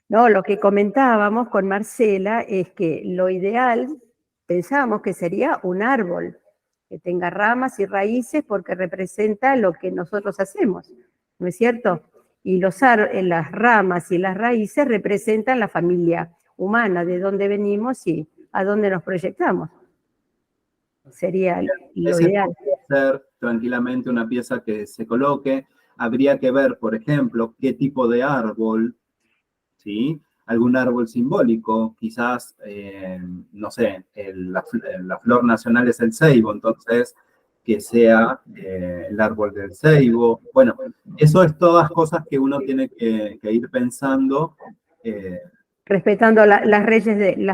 No, lo que comentábamos con Marcela es que lo ideal, pensábamos que sería un árbol, que tenga ramas y raíces porque representa lo que nosotros hacemos, ¿no es cierto? Y las ramas y las raíces representan la familia humana, de dónde venimos y a dónde nos proyectamos. Sería lo
Ese
ideal.
puede ser tranquilamente una pieza que se coloque. Habría que ver, por ejemplo, qué tipo de árbol, ¿sí? algún árbol simbólico, quizás, no sé, la flor nacional es el ceibo, entonces que sea el árbol del ceibo. Bueno, eso es todas cosas que uno tiene que ir pensando.
Respetando las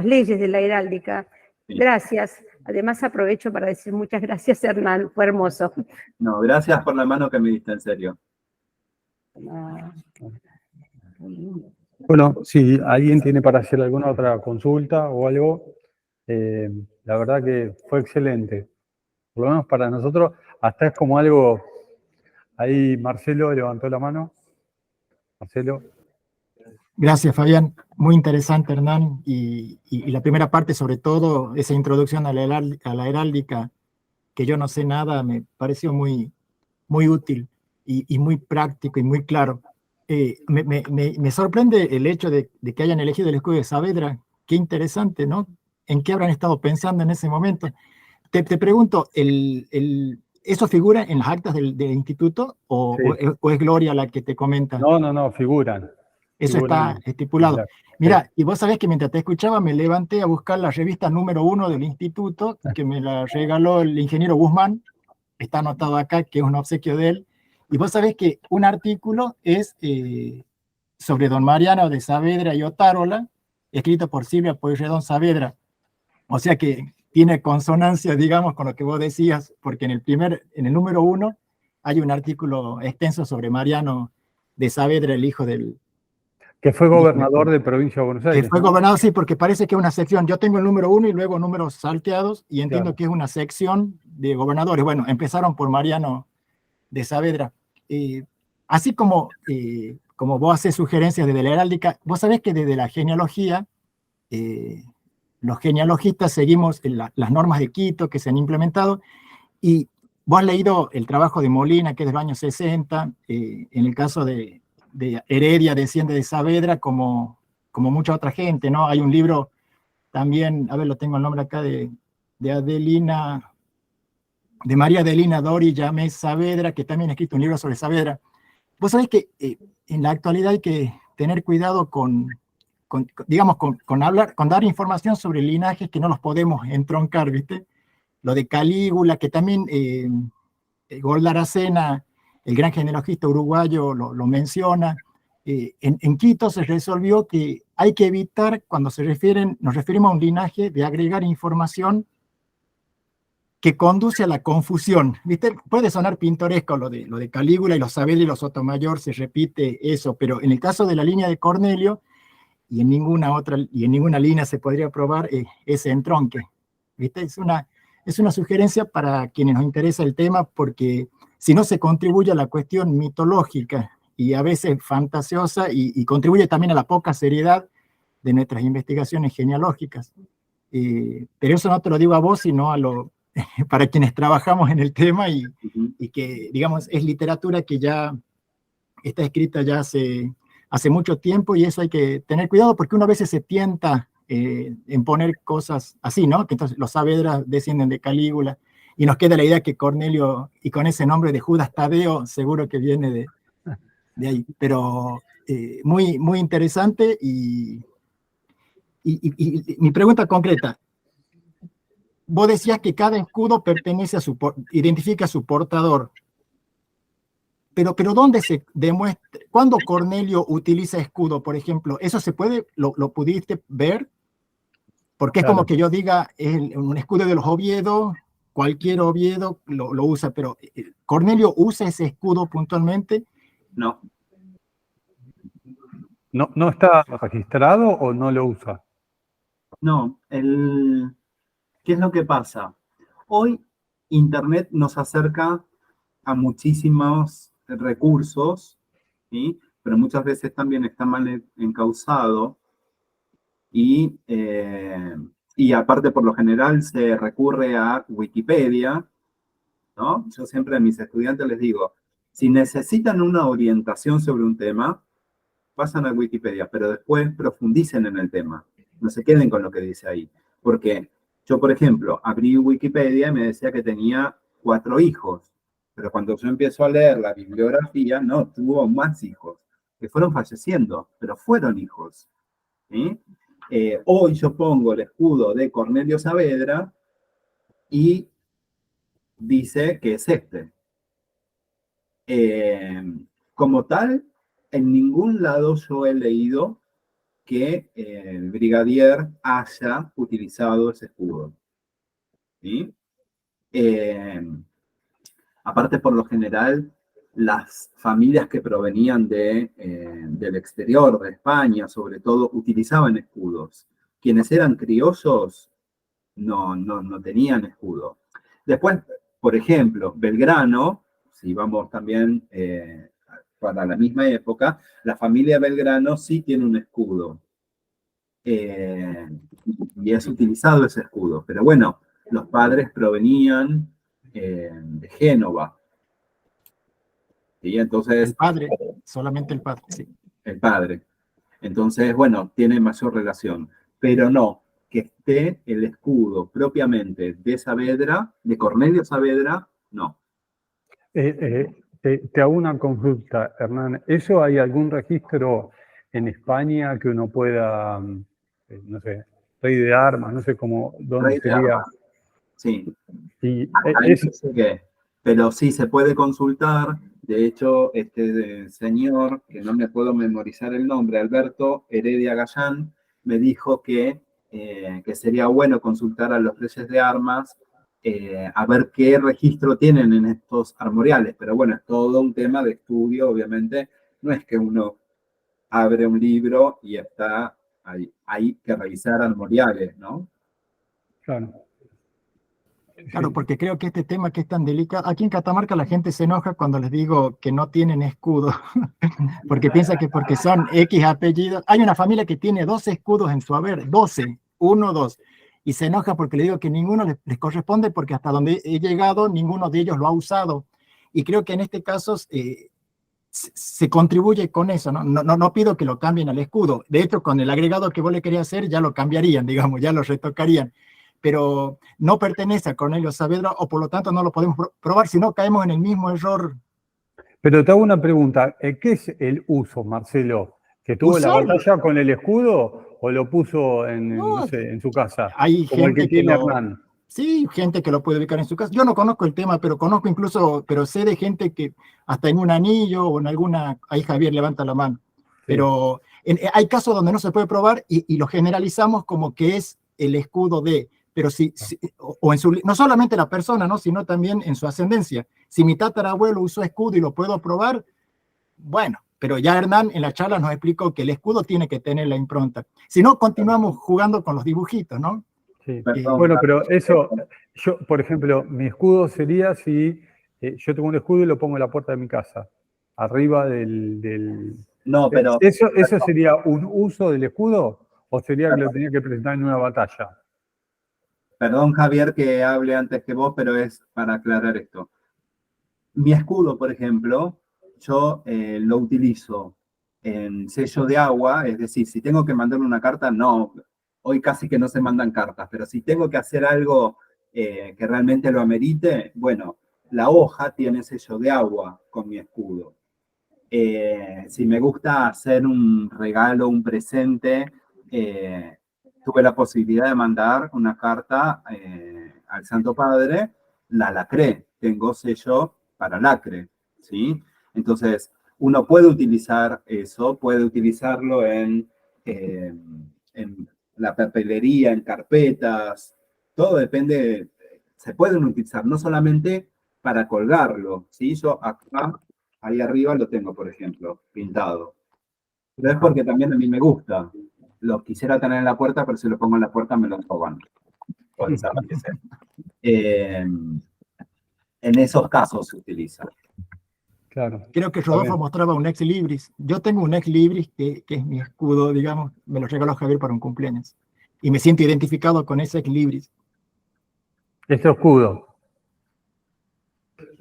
leyes de la heráldica.
Sí.
Gracias. Además aprovecho para decir muchas gracias, Hernán, fue hermoso.
No, gracias por la mano que me diste, en serio.
Bueno, si alguien tiene para hacer alguna otra consulta o algo, la verdad que fue excelente. Por lo menos para nosotros, hasta es como algo. Ahí Marcelo levantó la mano. Marcelo.
Gracias, Fabián. Muy interesante, Hernán. Y la primera parte, sobre todo, esa introducción a la heráldica, que yo no sé nada, me pareció muy, muy útil y muy práctico y muy claro. Me sorprende el hecho de que hayan elegido el escudo de Saavedra. Qué interesante, ¿no? ¿En qué habrán estado pensando en ese momento? Te pregunto, ¿eso figura en las actas del instituto o,
Sí.
o es Gloria la que te comenta?
No, figuran.
Eso
Figuran,
está estipulado.
claro.
Mira,
Sí.
y vos sabés que mientras te escuchaba me levanté a buscar la revista número 1 del instituto, que me la regaló el ingeniero Guzmán, está anotado acá, que es un obsequio de él, y vos sabés que un artículo es sobre don Mariano de Saavedra y Otárola, escrito por Silvia Pueyrredón Saavedra. O sea que tiene consonancia, digamos, con lo que vos decías, porque en el número 1 hay un artículo extenso sobre Mariano de Saavedra, el hijo del...
Que fue gobernador de Provincia de Buenos Aires.
Que fue gobernador, sí, porque parece que es una sección. Yo tengo el número 1 y luego números salteados, y entiendo
Claro.
que es una sección de gobernadores. Bueno, empezaron por Mariano de Saavedra. Así como vos haces sugerencias desde la heráldica, vos sabés que desde la genealogía, los genealogistas seguimos las normas de Quito que se han implementado, y vos has leído el trabajo de Molina, que es del año 60, en el caso de Heredia desciende de Saavedra como mucha otra gente, ¿no? Hay un libro también, a ver, lo tengo el nombre acá, de Adelina, de María Adelina Dori Llames Saavedra, que también ha escrito un libro sobre Saavedra. Vos sabés que en la actualidad hay que tener cuidado con dar información sobre linajes que no los podemos entroncar, ¿viste? Lo de Calígula, que también Golda Aracena, el gran genealogista uruguayo, lo menciona. En Quito se resolvió que hay que evitar, cuando nos referimos a un linaje, de agregar información que conduce a la confusión. ¿Viste? Puede sonar pintoresco lo de Calígula y los Saavedra y los Sotomayor, se repite eso, pero en el caso de la línea de Cornelio, y en ninguna línea se podría probar ese entronque. ¿Viste? Es una sugerencia para quienes nos interesa el tema, porque si no se contribuye a la cuestión mitológica y a veces fantasiosa, y contribuye también a la poca seriedad de nuestras investigaciones genealógicas. Pero eso no te lo digo a vos, sino para quienes trabajamos en el tema y que, digamos, es literatura que ya está escrita ya hace mucho tiempo, y eso hay que tener cuidado, porque uno a veces se tienta en poner cosas así, ¿no? Que entonces los Saavedra descienden de Calígula, y nos queda la idea que Cornelio, y con ese nombre de Judas Tadeo, seguro que viene de ahí. Pero muy, muy interesante, y mi pregunta concreta, vos decías que cada escudo identifica a su portador, pero ¿dónde se demuestra? ¿Cuándo Cornelio utiliza escudo, por ejemplo? ¿Eso se puede, lo pudiste ver? Porque es
Claro.
como que yo diga, es un escudo de los Oviedo, cualquier Oviedo lo usa, pero ¿Cornelio usa ese escudo puntualmente?
No.
¿No está registrado o no lo usa?
No, ¿qué es lo que pasa? Hoy Internet nos acerca a muchísimos recursos, ¿sí? Pero muchas veces también está mal encauzado, y aparte, por lo general se recurre a Wikipedia, ¿no? Yo siempre a mis estudiantes les digo, si necesitan una orientación sobre un tema, pasan a Wikipedia, pero después profundicen en el tema. No se queden con lo que dice ahí. Porque yo, por ejemplo, abrí Wikipedia y me decía que tenía 4 hijos. Pero cuando yo empiezo a leer la bibliografía, no, tuvo más hijos, que fueron falleciendo, pero fueron hijos. ¿sí? Hoy yo pongo el escudo de Cornelio Saavedra y dice que es este. Como tal, en ningún lado yo he leído que el brigadier haya utilizado ese escudo, ¿sí? Aparte, por lo general, las familias que provenían del exterior, de España, sobre todo, utilizaban escudos. Quienes eran criollos no tenían escudo. Después, por ejemplo, Belgrano, si vamos también para la misma época, la familia Belgrano sí tiene un escudo. Y es utilizado ese escudo. Pero bueno, los padres provenían de Génova. ¿Sí? Entonces,
El padre, solamente el padre, sí.
el padre. Entonces, bueno, tiene mayor relación. Pero no, que esté el escudo propiamente de Saavedra, de Cornelio Saavedra, no.
Te hago una consulta, Hernán. ¿Eso hay algún registro en España que uno pueda, no sé, rey de armas, no sé cómo, dónde
Rey de
sería?
armas. Sí,
Y
ahí no sé qué. Pero sí se puede consultar. De hecho, este señor, que no me puedo memorizar el nombre, Alberto Heredia Gallán, me dijo que sería bueno consultar a los reyes de armas a ver qué registro tienen en estos armoriales. Pero bueno, es todo un tema de estudio, obviamente. No es que uno abre un libro y está ahí. Hay que revisar armoriales, ¿no?
claro.
Claro,
Sí.
porque creo que este tema que es tan delicado, aquí en Catamarca la gente se enoja cuando les digo que no tienen escudo, porque piensa que porque son X apellidos, hay una familia que tiene 12 escudos en su haber, 12, 1, 2, y se enoja porque le digo que ninguno les corresponde porque hasta donde he llegado ninguno de ellos lo ha usado. Y creo que en este caso se contribuye con eso, ¿no? No pido que lo cambien al escudo, de hecho con el agregado que vos le querías hacer ya lo cambiarían, digamos, ya lo retocarían, pero no pertenece a Cornelio Saavedra o por lo tanto no lo podemos probar, si no caemos en el mismo error.
Pero te hago una pregunta. ¿Qué es el uso, Marcelo? ¿Que tuvo la
Usarlo,
batalla con el escudo o lo puso en, no
no,
sé, en su casa?
hay
Como el que
gente que
tiene
lo,
Hernán.
sí, gente que lo puede ubicar en su casa. Yo no conozco el tema, pero conozco incluso, pero sé de gente que hasta en un anillo o en alguna, ahí Javier levanta la mano,
Sí.
pero hay casos donde no se puede probar y lo generalizamos como que es el escudo de, pero o en su, no solamente la persona, ¿no? Sino también en su ascendencia. Si mi tatarabuelo usó escudo y lo puedo probar, bueno, pero ya Hernán en la charla nos explicó que el escudo tiene que tener la impronta. Si no, continuamos jugando con los dibujitos, ¿no?
Sí.
Perdón,
Bueno, pero eso, yo, por ejemplo, mi escudo sería si yo tengo un escudo y lo pongo en la puerta de mi casa, arriba del...
no, pero
¿Eso sería un uso del escudo o sería que lo tenía que presentar en una batalla?
perdón, Javier, que hable antes que vos, pero es para aclarar esto. Mi escudo, por ejemplo, yo lo utilizo en sello de agua, es decir, si tengo que mandarle una carta, no, hoy casi que no se mandan cartas, pero si tengo que hacer algo que realmente lo amerite, bueno, la hoja tiene sello de agua con mi escudo. Si me gusta hacer un regalo, un presente, tuve la posibilidad de mandar una carta al Santo Padre, la lacré, tengo sello para lacre, ¿sí? Entonces, uno puede utilizar eso, puede utilizarlo en la papelería, en carpetas, todo depende, se pueden utilizar, no solamente para colgarlo, ¿sí? Yo acá ahí arriba lo tengo, por ejemplo, pintado. Pero es porque también a mí me gusta. Lo quisiera tener en la puerta, pero si lo pongo en la puerta me lo roban. Puede ser, en esos casos se utiliza.
Claro.
Creo que
Está
Rodolfo
bien.
mostraba un ex libris. Yo tengo un ex libris que es mi escudo, digamos, me lo regaló Javier para un cumpleaños. Y me siento identificado con ese ex libris.
Este escudo.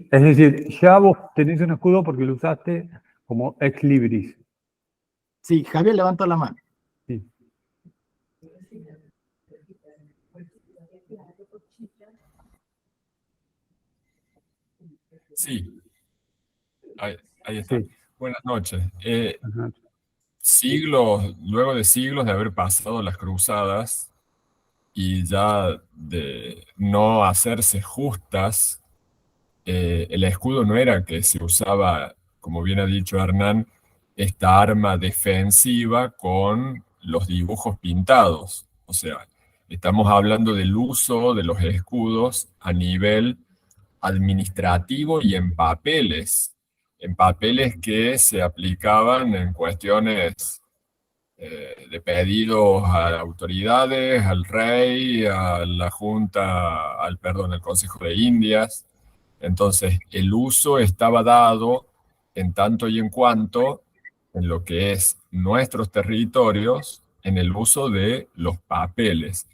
Es decir, ya vos tenés un escudo porque lo usaste como ex libris.
Sí, Javier levantó la mano.
Sí.
Sí, ahí está.
Sí.
Buenas noches.
Ajá.
luego de siglos de haber pasado las cruzadas y ya de no hacerse justas, el escudo no era que se usaba, como bien ha dicho Hernán, esta arma defensiva con los dibujos pintados. O sea, estamos hablando del uso de los escudos a nivel administrativo y en papeles que se aplicaban en cuestiones de pedidos a autoridades, al rey, a la Junta, al Consejo de Indias. Entonces, el uso estaba dado en tanto y en cuanto en lo que es nuestros territorios, en el uso de los papeles.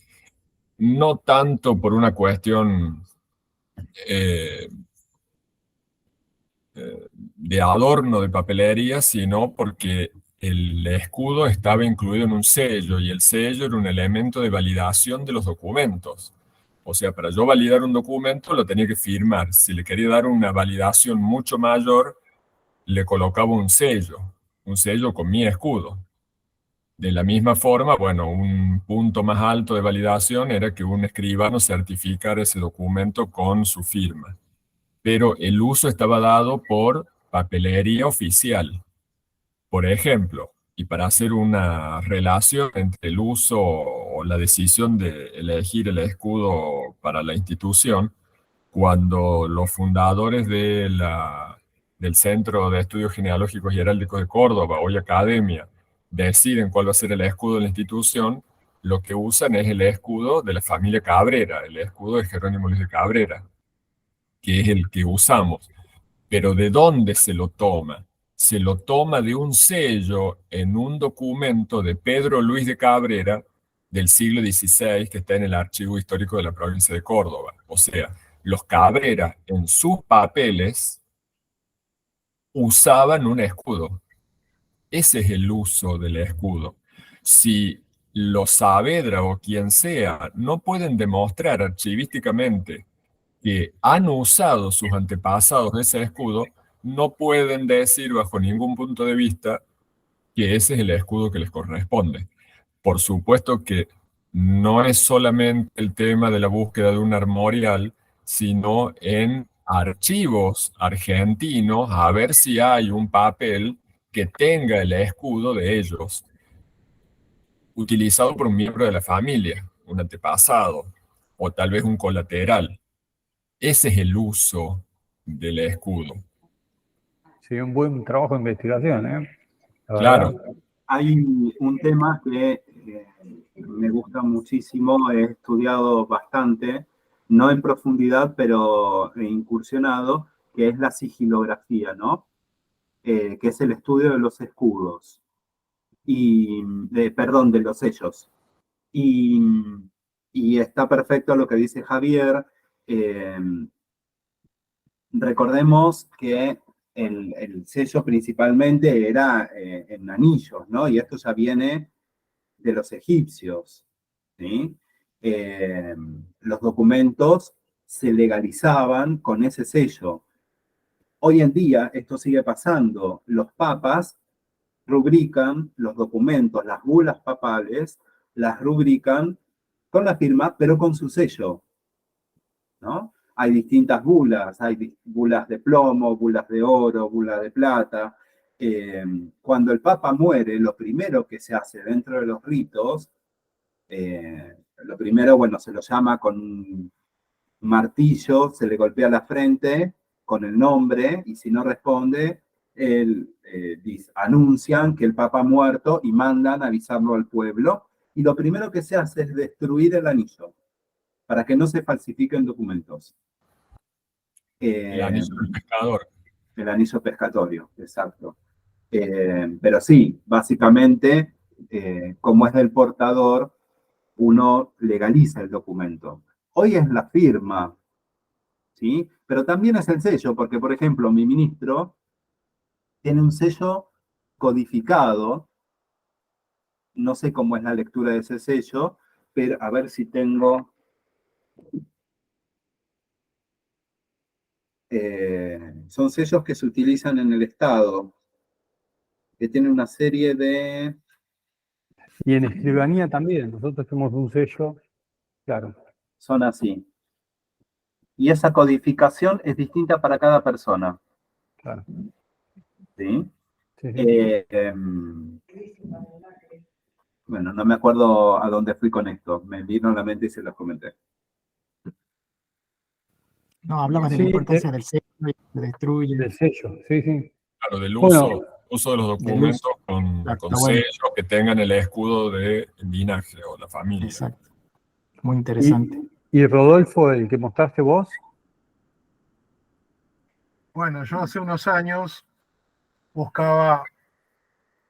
No tanto por una cuestión eh, de adorno de papelería, sino porque el escudo estaba incluido en un sello y el sello era un elemento de validación de los documentos. O sea, para yo validar un documento lo tenía que firmar. Si le quería dar una validación mucho mayor, le colocaba un sello con mi escudo. De la misma forma, bueno, un punto más alto de validación era que un escribano certificara ese documento con su firma. Pero el uso estaba dado por papelería oficial. Por ejemplo, y para hacer una relación entre el uso o la decisión de elegir el escudo para la institución, cuando los fundadores del Centro de Estudios Genealógicos y Heráldicos de Córdoba, hoy Academia, deciden cuál va a ser el escudo de la institución, lo que usan es el escudo de la familia Cabrera, el escudo de Jerónimo Luis de Cabrera, que es el que usamos. Pero ¿de dónde se lo toma? Se lo toma de un sello en un documento de Pedro Luis de Cabrera del siglo XVI que está en el Archivo Histórico de la provincia de Córdoba. O sea, los Cabrera en sus papeles usaban un escudo. Ese es el uso del escudo. Si los Saavedra o quien sea no pueden demostrar archivísticamente que han usado sus antepasados ese escudo, no pueden decir bajo ningún punto de vista que ese es el escudo que les corresponde. Por supuesto que no es solamente el tema de la búsqueda de un armorial, sino en archivos argentinos a ver si hay un papel que tenga el escudo de ellos, utilizado por un miembro de la familia, un antepasado, o tal vez un colateral. Ese es el uso del escudo.
Sí, un buen trabajo de investigación, ¿eh? La
Claro,
verdad.
Hay un tema que me gusta muchísimo, he estudiado bastante, no en profundidad, pero he incursionado, que es la sigilografía, ¿no? Que es el estudio de los escudos, perdón, de los sellos. Y, y está perfecto lo que dice Javier. eh, Recordemos que el sello principalmente era en anillos, ¿no? Y esto ya viene de los egipcios, ¿sí? Eh, los documentos se legalizaban con ese sello. Hoy en día esto sigue pasando. Los papas rubrican los documentos, las bulas papales, las rubrican con la firma, pero con su sello, ¿no? Hay distintas bulas, hay bulas de plomo, bulas de oro, bulas de plata. Cuando el Papa muere, lo primero que se hace dentro de los ritos, lo primero, bueno, se lo llama con un martillo, se le golpea la frente con el nombre y si no responde, anuncian que el Papa ha muerto y mandan avisarlo al pueblo. Y lo primero que se hace es destruir el anillo para que no se falsifiquen documentos.
el anillo del pescador.
El anillo pescatorio, exacto. Pero sí, básicamente, como es del portador, uno legaliza el documento. Hoy es la firma, ¿sí? Pero también es el sello, porque, por ejemplo, mi ministro tiene un sello codificado, no sé cómo es la lectura de ese sello, pero a ver si tengo... son sellos que se utilizan en el Estado. que tiene una serie de...
Y en escribanía también, nosotros tenemos un sello, claro.
Son así. Y esa codificación es distinta para cada persona.
Claro.
¿Sí?
Sí, sí.
Bueno, no me acuerdo a dónde fui con esto. Me vino a la mente y se los comenté.
No, hablabas de la
Sí,
importancia del sello y se destruye.
del sello, sí, sí.
Claro, del
Bueno,
uso de los
Del
documentos
uso.
con
Claro, está bueno.
sellos que tengan el escudo de linaje o la familia.
Exacto. Muy interesante.
y Rodolfo, el que mostraste vos,
Bueno, yo hace unos años buscaba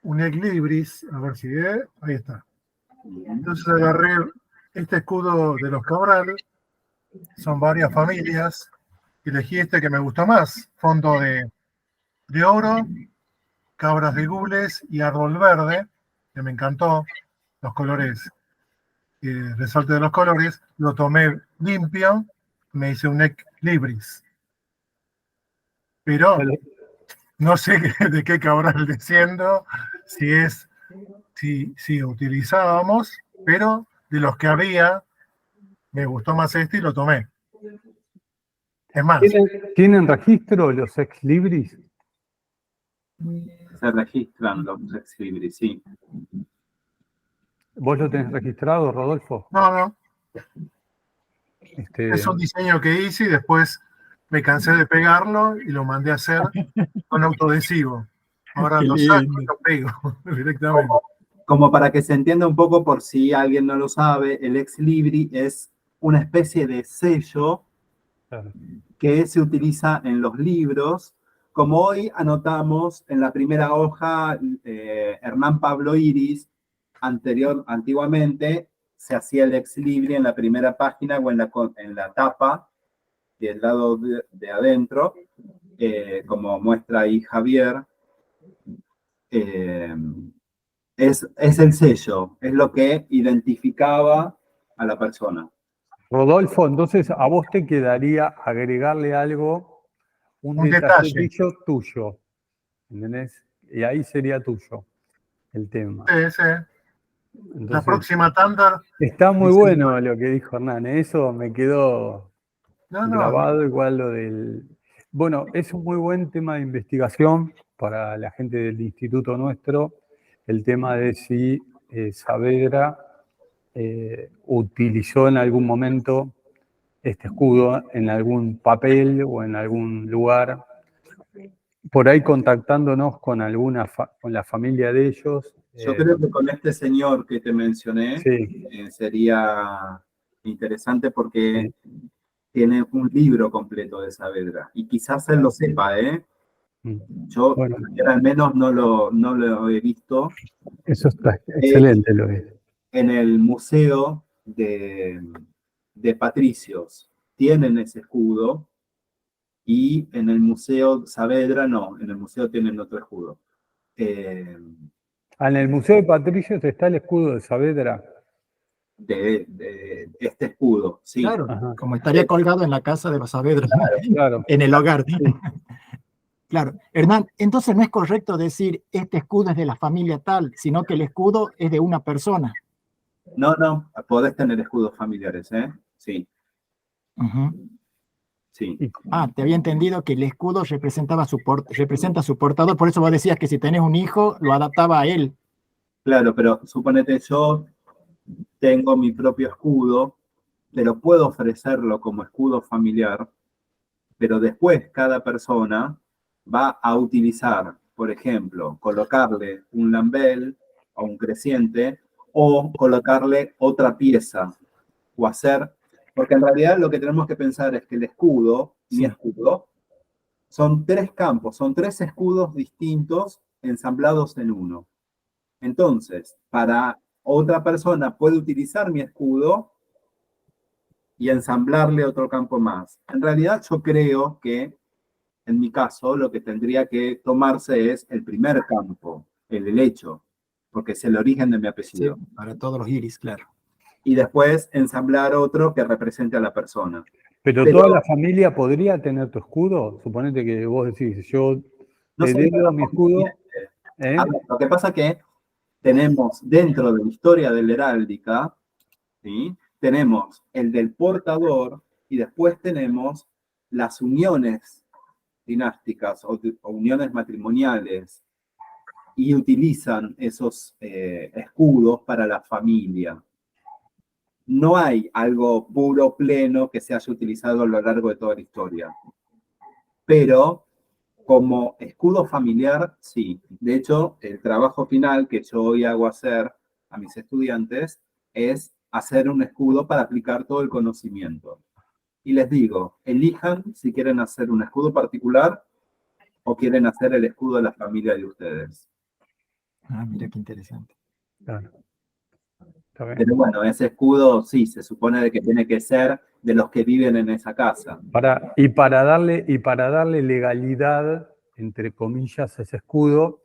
un ex libris, a ver si ve, ahí está. Entonces agarré este escudo de los Cabral, son varias familias, y elegí este que me gustó más, fondo de oro, cabras de gules y árbol verde, que me encantó, los colores, resalte de los colores, lo tomé limpio, me hice un ex libris. Pero no sé de qué Cabral desciendo, si utilizábamos, pero de los que había, me gustó más este y lo tomé. Es más,
¿tienen registro los ex libris?
Se registran los ex libris, sí.
¿Vos lo tenés registrado, Rodolfo?
no, es un diseño que hice y después me cansé de pegarlo y lo mandé a hacer con autoadhesivo. Ahora
Qué
lo saco
lindo.
y lo pego directamente.
Como para que se entienda un poco, por si alguien no lo sabe, el ex libris es una especie de sello
Claro.
que se utiliza en los libros. Como hoy anotamos en la primera hoja, Hernán Pablo Iris, antiguamente se hacía el ex libris en la primera página o en la tapa del lado de adentro, como muestra ahí Javier. Es el sello, es lo que identificaba a la persona.
Rodolfo, entonces a vos te quedaría agregarle algo, un
Un detalle.
detallecillo tuyo, ¿entendés? Y ahí sería tuyo el tema.
Sí. La
Entonces,
próxima tanda.
está muy bueno lo que dijo Hernán, eso me quedó
No,
grabado igual lo del... Bueno, es un muy buen tema de investigación para la gente del instituto nuestro, el tema de si Saavedra utilizó en algún momento este escudo en algún papel o en algún lugar, por ahí contactándonos con con la familia de ellos.
Yo creo que con este señor que te mencioné,
Sí,
sería interesante porque
sí.
tiene un libro completo de Saavedra. Y quizás él lo sepa, ¿eh? Yo
Bueno,
al menos no lo he visto.
eso está excelente lo que es.
En el museo de Patricios tienen ese escudo y en el museo Saavedra no, en el museo tienen otro escudo.
En el Museo de Patricios está el escudo de Saavedra.
De este escudo, sí.
Claro,
Ajá.
como estaría colgado en la casa de los Saavedra,
Claro.
en el hogar.
Sí.
Claro. Hernán, entonces no es correcto decir este escudo es de la familia tal, sino que el escudo es de una persona.
No, podés tener escudos familiares, ¿eh? Sí.
Ujú.
Sí.
Te había entendido que el escudo representa a su portador, por eso vos decías que si tenés un hijo, lo adaptaba a él.
Claro, pero suponete yo tengo mi propio escudo, pero puedo ofrecerlo como escudo familiar, pero después cada persona va a utilizar, por ejemplo, colocarle un lambel o un creciente o colocarle otra pieza o hacer, porque en realidad lo que tenemos que pensar es que el escudo, mi escudo, son tres campos, son tres escudos distintos ensamblados en uno. Entonces, para otra persona puede utilizar mi escudo y ensamblarle otro campo más. En realidad yo creo que, en mi caso, lo que tendría que tomarse es el primer campo, el helecho, porque es el origen de mi apellido.
Sí, para todos los iris, claro.
Y después ensamblar otro que represente a la persona.
Pero toda la familia podría tener tu escudo. Suponete que vos decís, yo
No
te
sería
dedo mi escudo. ¿eh?
A ver, lo que pasa es que tenemos dentro de la historia de la heráldica, ¿sí? Tenemos el del portador y después tenemos las uniones dinásticas o uniones matrimoniales y utilizan esos escudos para la familia. No hay algo puro, pleno, que se haya utilizado a lo largo de toda la historia. Pero como escudo familiar, sí. De hecho, el trabajo final que yo hoy hago hacer a mis estudiantes es hacer un escudo para aplicar todo el conocimiento. Y les digo, elijan si quieren hacer un escudo particular o quieren hacer el escudo de la familia de ustedes.
Ah, mira qué interesante.
Claro. Está bien.
Pero bueno, ese escudo sí, se supone de que tiene que ser de los que viven en esa casa.
Para darle legalidad, entre comillas, a ese escudo,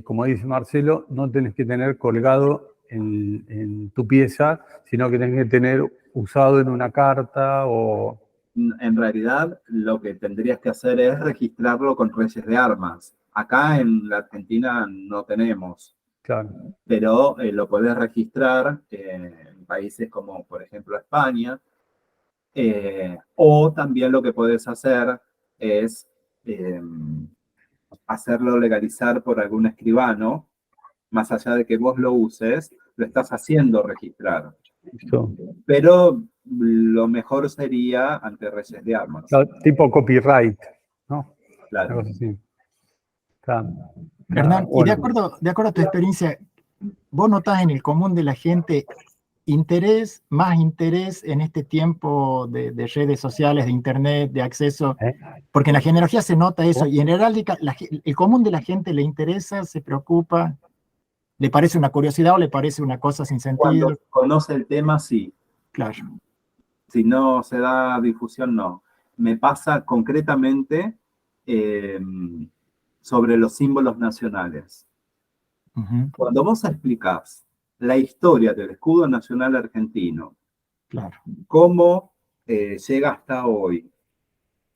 como dice Marcelo, no tenés que tener colgado en tu pieza, sino que tenés que tener usado en una carta o...
En realidad, lo que tendrías que hacer es registrarlo con Reyes de Armas. Acá en la Argentina no tenemos,
Claro,
pero lo podés registrar en países como, por ejemplo, España. O también lo que podés hacer es hacerlo legalizar por algún escribano, más allá de que vos lo uses, lo estás haciendo registrar.
listo.
Pero lo mejor sería ante Reyes de Armas.
Claro, tipo copyright, ¿no? Una
Claro.
cosa así. Está
Hernán, y
bueno.
de acuerdo a tu experiencia, ¿vos notás en el común de la gente más interés en este tiempo de redes sociales, de internet, de acceso? Porque en la genealogía se nota eso, y en heráldica el común de la gente le interesa, se preocupa, le parece una curiosidad o le parece una cosa sin sentido.
Cuando conoce el tema, sí.
Claro.
Si no se da difusión, no. Me pasa concretamente sobre los símbolos nacionales.
Uh-huh.
Cuando vos explicás la historia del escudo nacional argentino,
Claro.
cómo llega hasta hoy,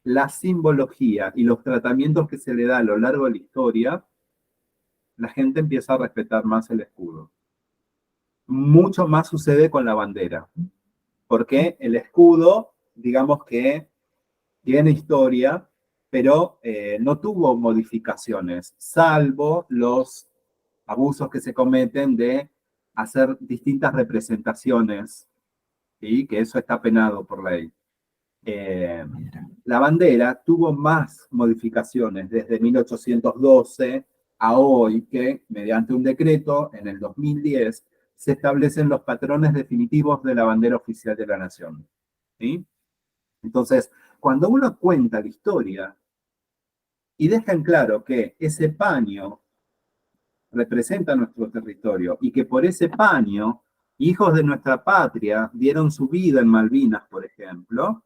la simbología y los tratamientos que se le da a lo largo de la historia, la gente empieza a respetar más el escudo. Mucho más sucede con la bandera, porque el escudo, digamos que tiene historia, pero no tuvo modificaciones, salvo los abusos que se cometen de hacer distintas representaciones, ¿sí? Que eso está penado por ley. La bandera tuvo más modificaciones desde 1812 a hoy, que mediante un decreto en el 2010 se establecen los patrones definitivos de la bandera oficial de la nación, ¿sí? Entonces, cuando uno cuenta la historia y deja en claro que ese paño representa nuestro territorio y que por ese paño hijos de nuestra patria dieron su vida en Malvinas, por ejemplo,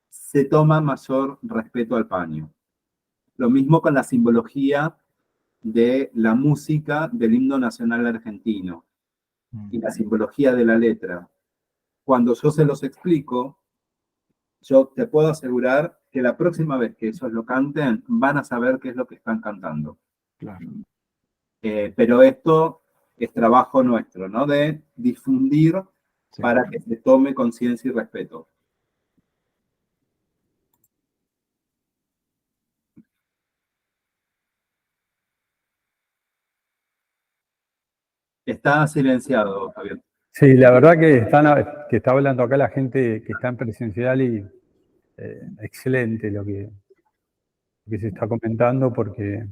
se toma mayor respeto al paño. Lo mismo con la simbología de la música del himno nacional argentino y la simbología de la letra. Cuando yo se los explico, yo te puedo asegurar que la próxima vez que ellos lo canten, van a saber qué es lo que están cantando.
Claro.
Pero esto es trabajo nuestro, ¿no? De difundir para que se tome conciencia y respeto. Está silenciado, Javier.
Sí, la verdad que está hablando acá la gente que está en presencial y excelente lo que se está comentando, porque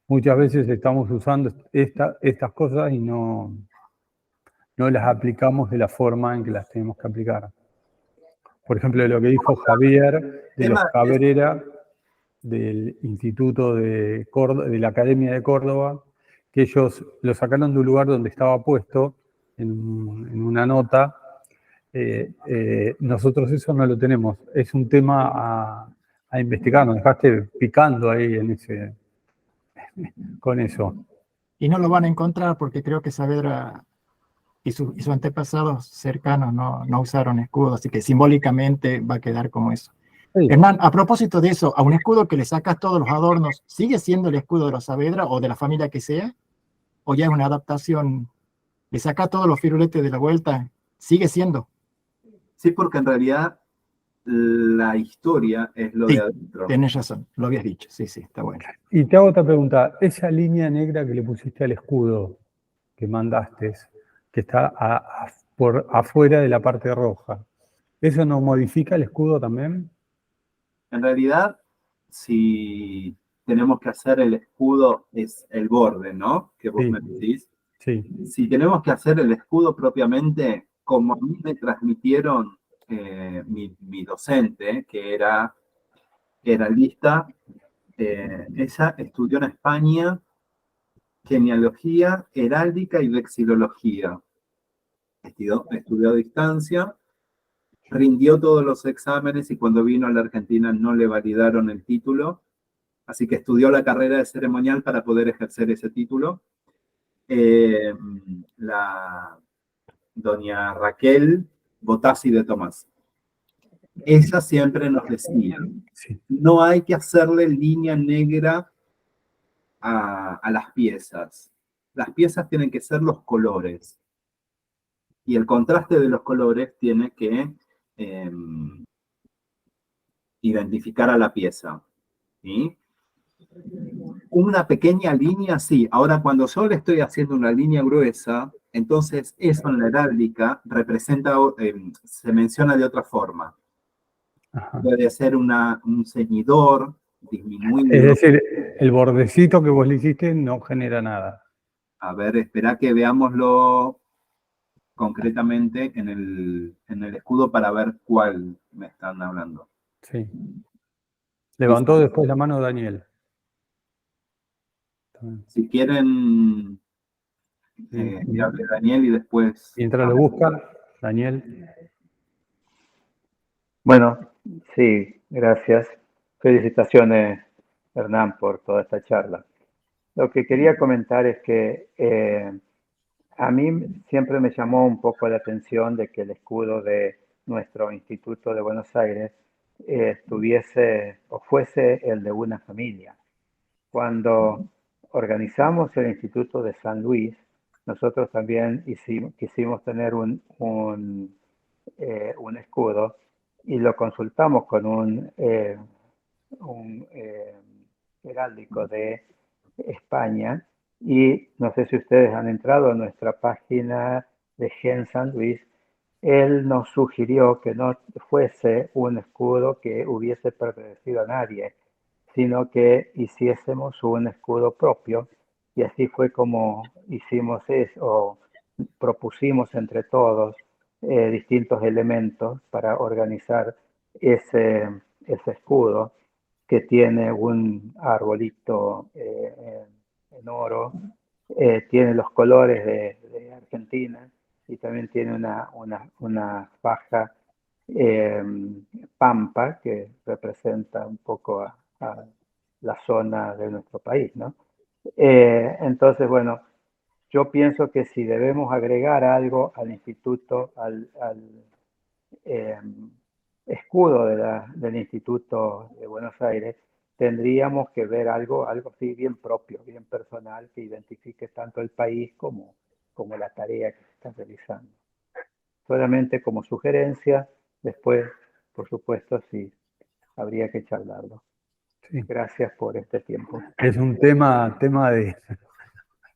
muchas veces estamos usando estas cosas y no las aplicamos de la forma en que las tenemos que aplicar. Por ejemplo, lo que dijo Javier de los Cabrera, del Instituto de Córdoba, de la Academia de Córdoba, que ellos lo sacaron de un lugar donde estaba puesto en una nota. Nosotros eso no lo tenemos. Es un tema a investigar. Nos dejaste picando ahí con eso.
Y no lo van a encontrar porque creo que Saavedra y sus antepasados cercanos no usaron escudo, así que simbólicamente va a quedar como eso.
Sí.
Hernán, a propósito de eso, a un escudo que le sacas todos los adornos, ¿sigue siendo el escudo de los Saavedra o de la familia que sea? ¿O ya es una adaptación? ¿Le sacas todos los firuletes de la vuelta? ¿Sigue siendo?
Sí, porque en realidad la historia es lo
Sí,
de adentro.
tenés razón, lo habías dicho. Sí, sí, está bueno.
Y te hago otra pregunta. Esa línea negra que le pusiste al escudo que mandaste, que está por afuera de la parte roja, ¿eso no modifica el escudo también?
En realidad, si tenemos que hacer el escudo, es el borde, ¿no? Que vos
Sí.
me decís.
Sí.
Si tenemos que hacer el escudo propiamente, como a mí me transmitieron mi docente, que era heraldista, ella estudió en España genealogía, heráldica y vexilología. Estudió a distancia, rindió todos los exámenes y cuando vino a la Argentina no le validaron el título, así que estudió la carrera de ceremonial para poder ejercer ese título. La doña Raquel Botassi de Tomás. Ella siempre nos decía,
Sí.
no hay que hacerle línea negra a las piezas. Las piezas tienen que ser los colores. Y el contraste de los colores tiene que identificar a la pieza. ¿Sí? Una pequeña línea, sí. Ahora, cuando yo le estoy haciendo una línea gruesa, entonces eso en la heráldica representa, se menciona de otra forma.
Ajá.
Puede ser un ceñidor
Es
disminuido.
decir, el bordecito que vos le hiciste no genera nada.
A ver, espera que veámoslo concretamente en el escudo para ver cuál me están hablando.
Sí. Levantó después la mano Daniel.
Si quieren, que hable Daniel y después...
Mientras lo busca, Daniel.
Bueno, sí, gracias. Felicitaciones, Hernán, por toda esta charla. Lo que quería comentar es que a mí siempre me llamó un poco la atención de que el escudo de nuestro Instituto de Buenos Aires estuviese o fuese el de una familia. Cuando organizamos el Instituto de San Luis, nosotros también quisimos tener un escudo y lo consultamos con un heráldico de España y no sé si ustedes han entrado a nuestra página de Gen San Luis. Él nos sugirió que no fuese un escudo que hubiese pertenecido a nadie, sino que hiciésemos un escudo propio y así fue como hicimos eso, o propusimos entre todos distintos elementos para organizar ese escudo que tiene un arbolito en oro, tiene los colores de Argentina y también tiene una faja pampa que representa un poco a la zona de nuestro país, ¿no? Entonces, bueno, yo pienso que si debemos agregar algo al instituto, al escudo del Instituto de Buenos Aires, tendríamos que ver algo así bien propio, bien personal, que identifique tanto el país como la tarea que se está realizando. Solamente como sugerencia, después, por supuesto, sí, habría que charlarlo.
Sí.
Gracias por este tiempo.
Es un tema de...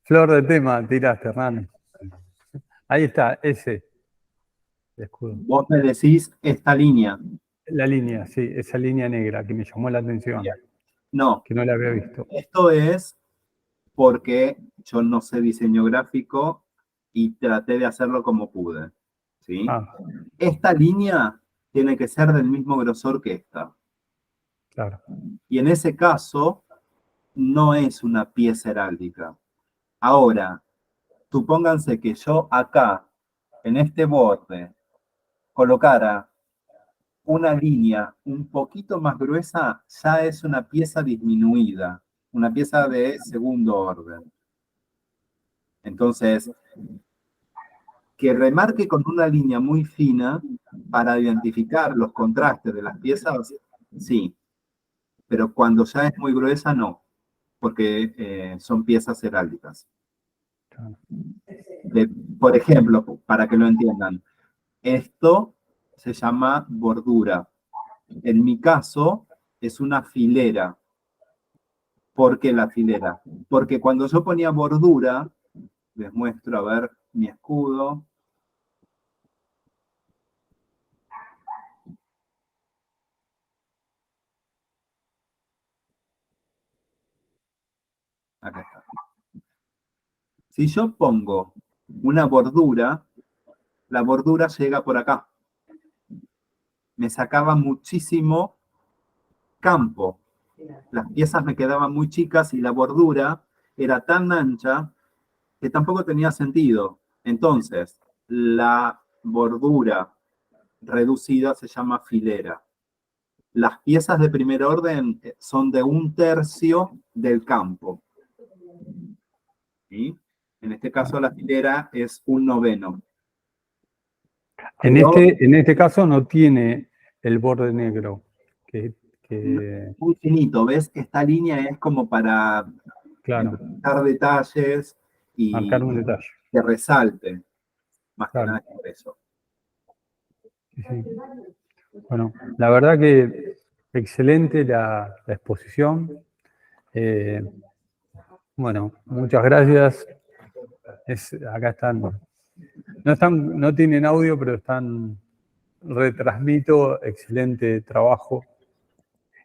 Flor de tema, tiraste, Hernán. Ahí está, ese escudo.
Vos me decís esta línea.
La línea, sí, esa línea negra que me llamó la atención,
No,
que no la había visto.
esto es porque yo no sé diseño gráfico y traté de hacerlo como pude. ¿Sí?
Ah,
Esta línea tiene que ser del mismo grosor que esta.
claro.
Y en ese caso, no es una pieza heráldica. Ahora, supónganse que yo acá, en este borde, colocara una línea un poquito más gruesa, ya es una pieza disminuida, una pieza de segundo orden. Entonces, que remarque con una línea muy fina para identificar los contrastes de las piezas sí, pero cuando ya es muy gruesa, no, porque son piezas heráldicas. Por ejemplo, para que lo entiendan, esto se llama bordura. En mi caso, es una filera. ¿Por qué la filera? Porque cuando yo ponía bordura, les muestro, a ver, mi escudo. Acá está. Si yo pongo una bordura, la bordura llega por acá. Me sacaba muchísimo campo. Las piezas me quedaban muy chicas y la bordura era tan ancha que tampoco tenía sentido. Entonces, la bordura reducida se llama filera. Las piezas de primer orden son de 1/3 del campo. ¿Sí? En este caso, la filera es 1/9.
En este caso no tiene el borde negro.
Muy finito, ¿ves? Esta línea es como para
Claro,
marcar detalles y
marcar un detalle.
que resalte. Más que
Claro.
nada por eso.
Sí, sí. Bueno, la verdad que excelente la exposición. Bueno, muchas gracias. Acá están, no tienen audio, pero retransmito excelente trabajo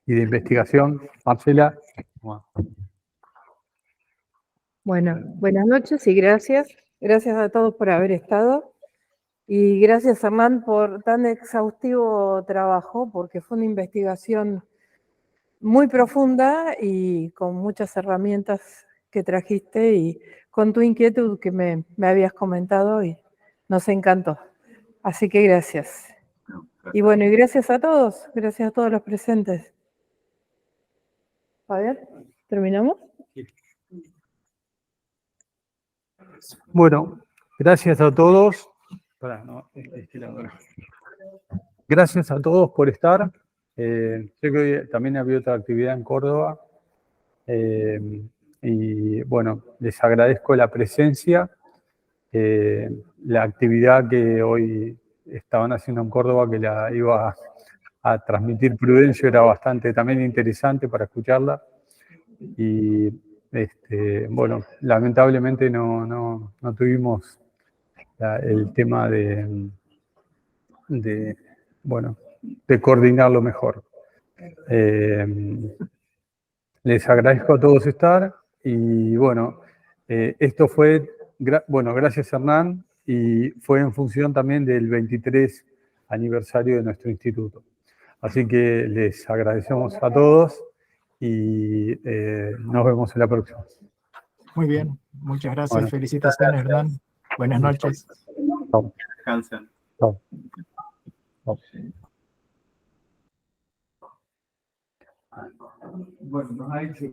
y de investigación. Marcela.
Bueno, buenas noches y gracias. Gracias a todos por haber estado. Y gracias, Hernán, por tan exhaustivo trabajo, porque fue una investigación muy profunda y con muchas herramientas que trajiste y con tu inquietud que me habías comentado y nos encantó. Así que gracias. Y bueno, y gracias a todos los presentes. Fabián, ¿terminamos?
Bueno, gracias a todos. Gracias a todos por estar. Sé que hoy también había otra actividad en Córdoba. Y bueno, les agradezco la presencia. La actividad que hoy estaban haciendo en Córdoba, que la iba a transmitir Prudencio, era bastante también interesante para escucharla. Y bueno, lamentablemente no tuvimos el tema de coordinarlo mejor. Les agradezco a todos estar y bueno, esto fue, gracias Hernán, y fue en función también del 23 aniversario de nuestro instituto. Así que les agradecemos a todos y nos vemos en la próxima.
Muy bien, muchas gracias.
Bueno.
Felicitaciones, Hernán. Buenas noches.
Chao.
Descansen.
Chao. Chao. Bueno, nos ha hecho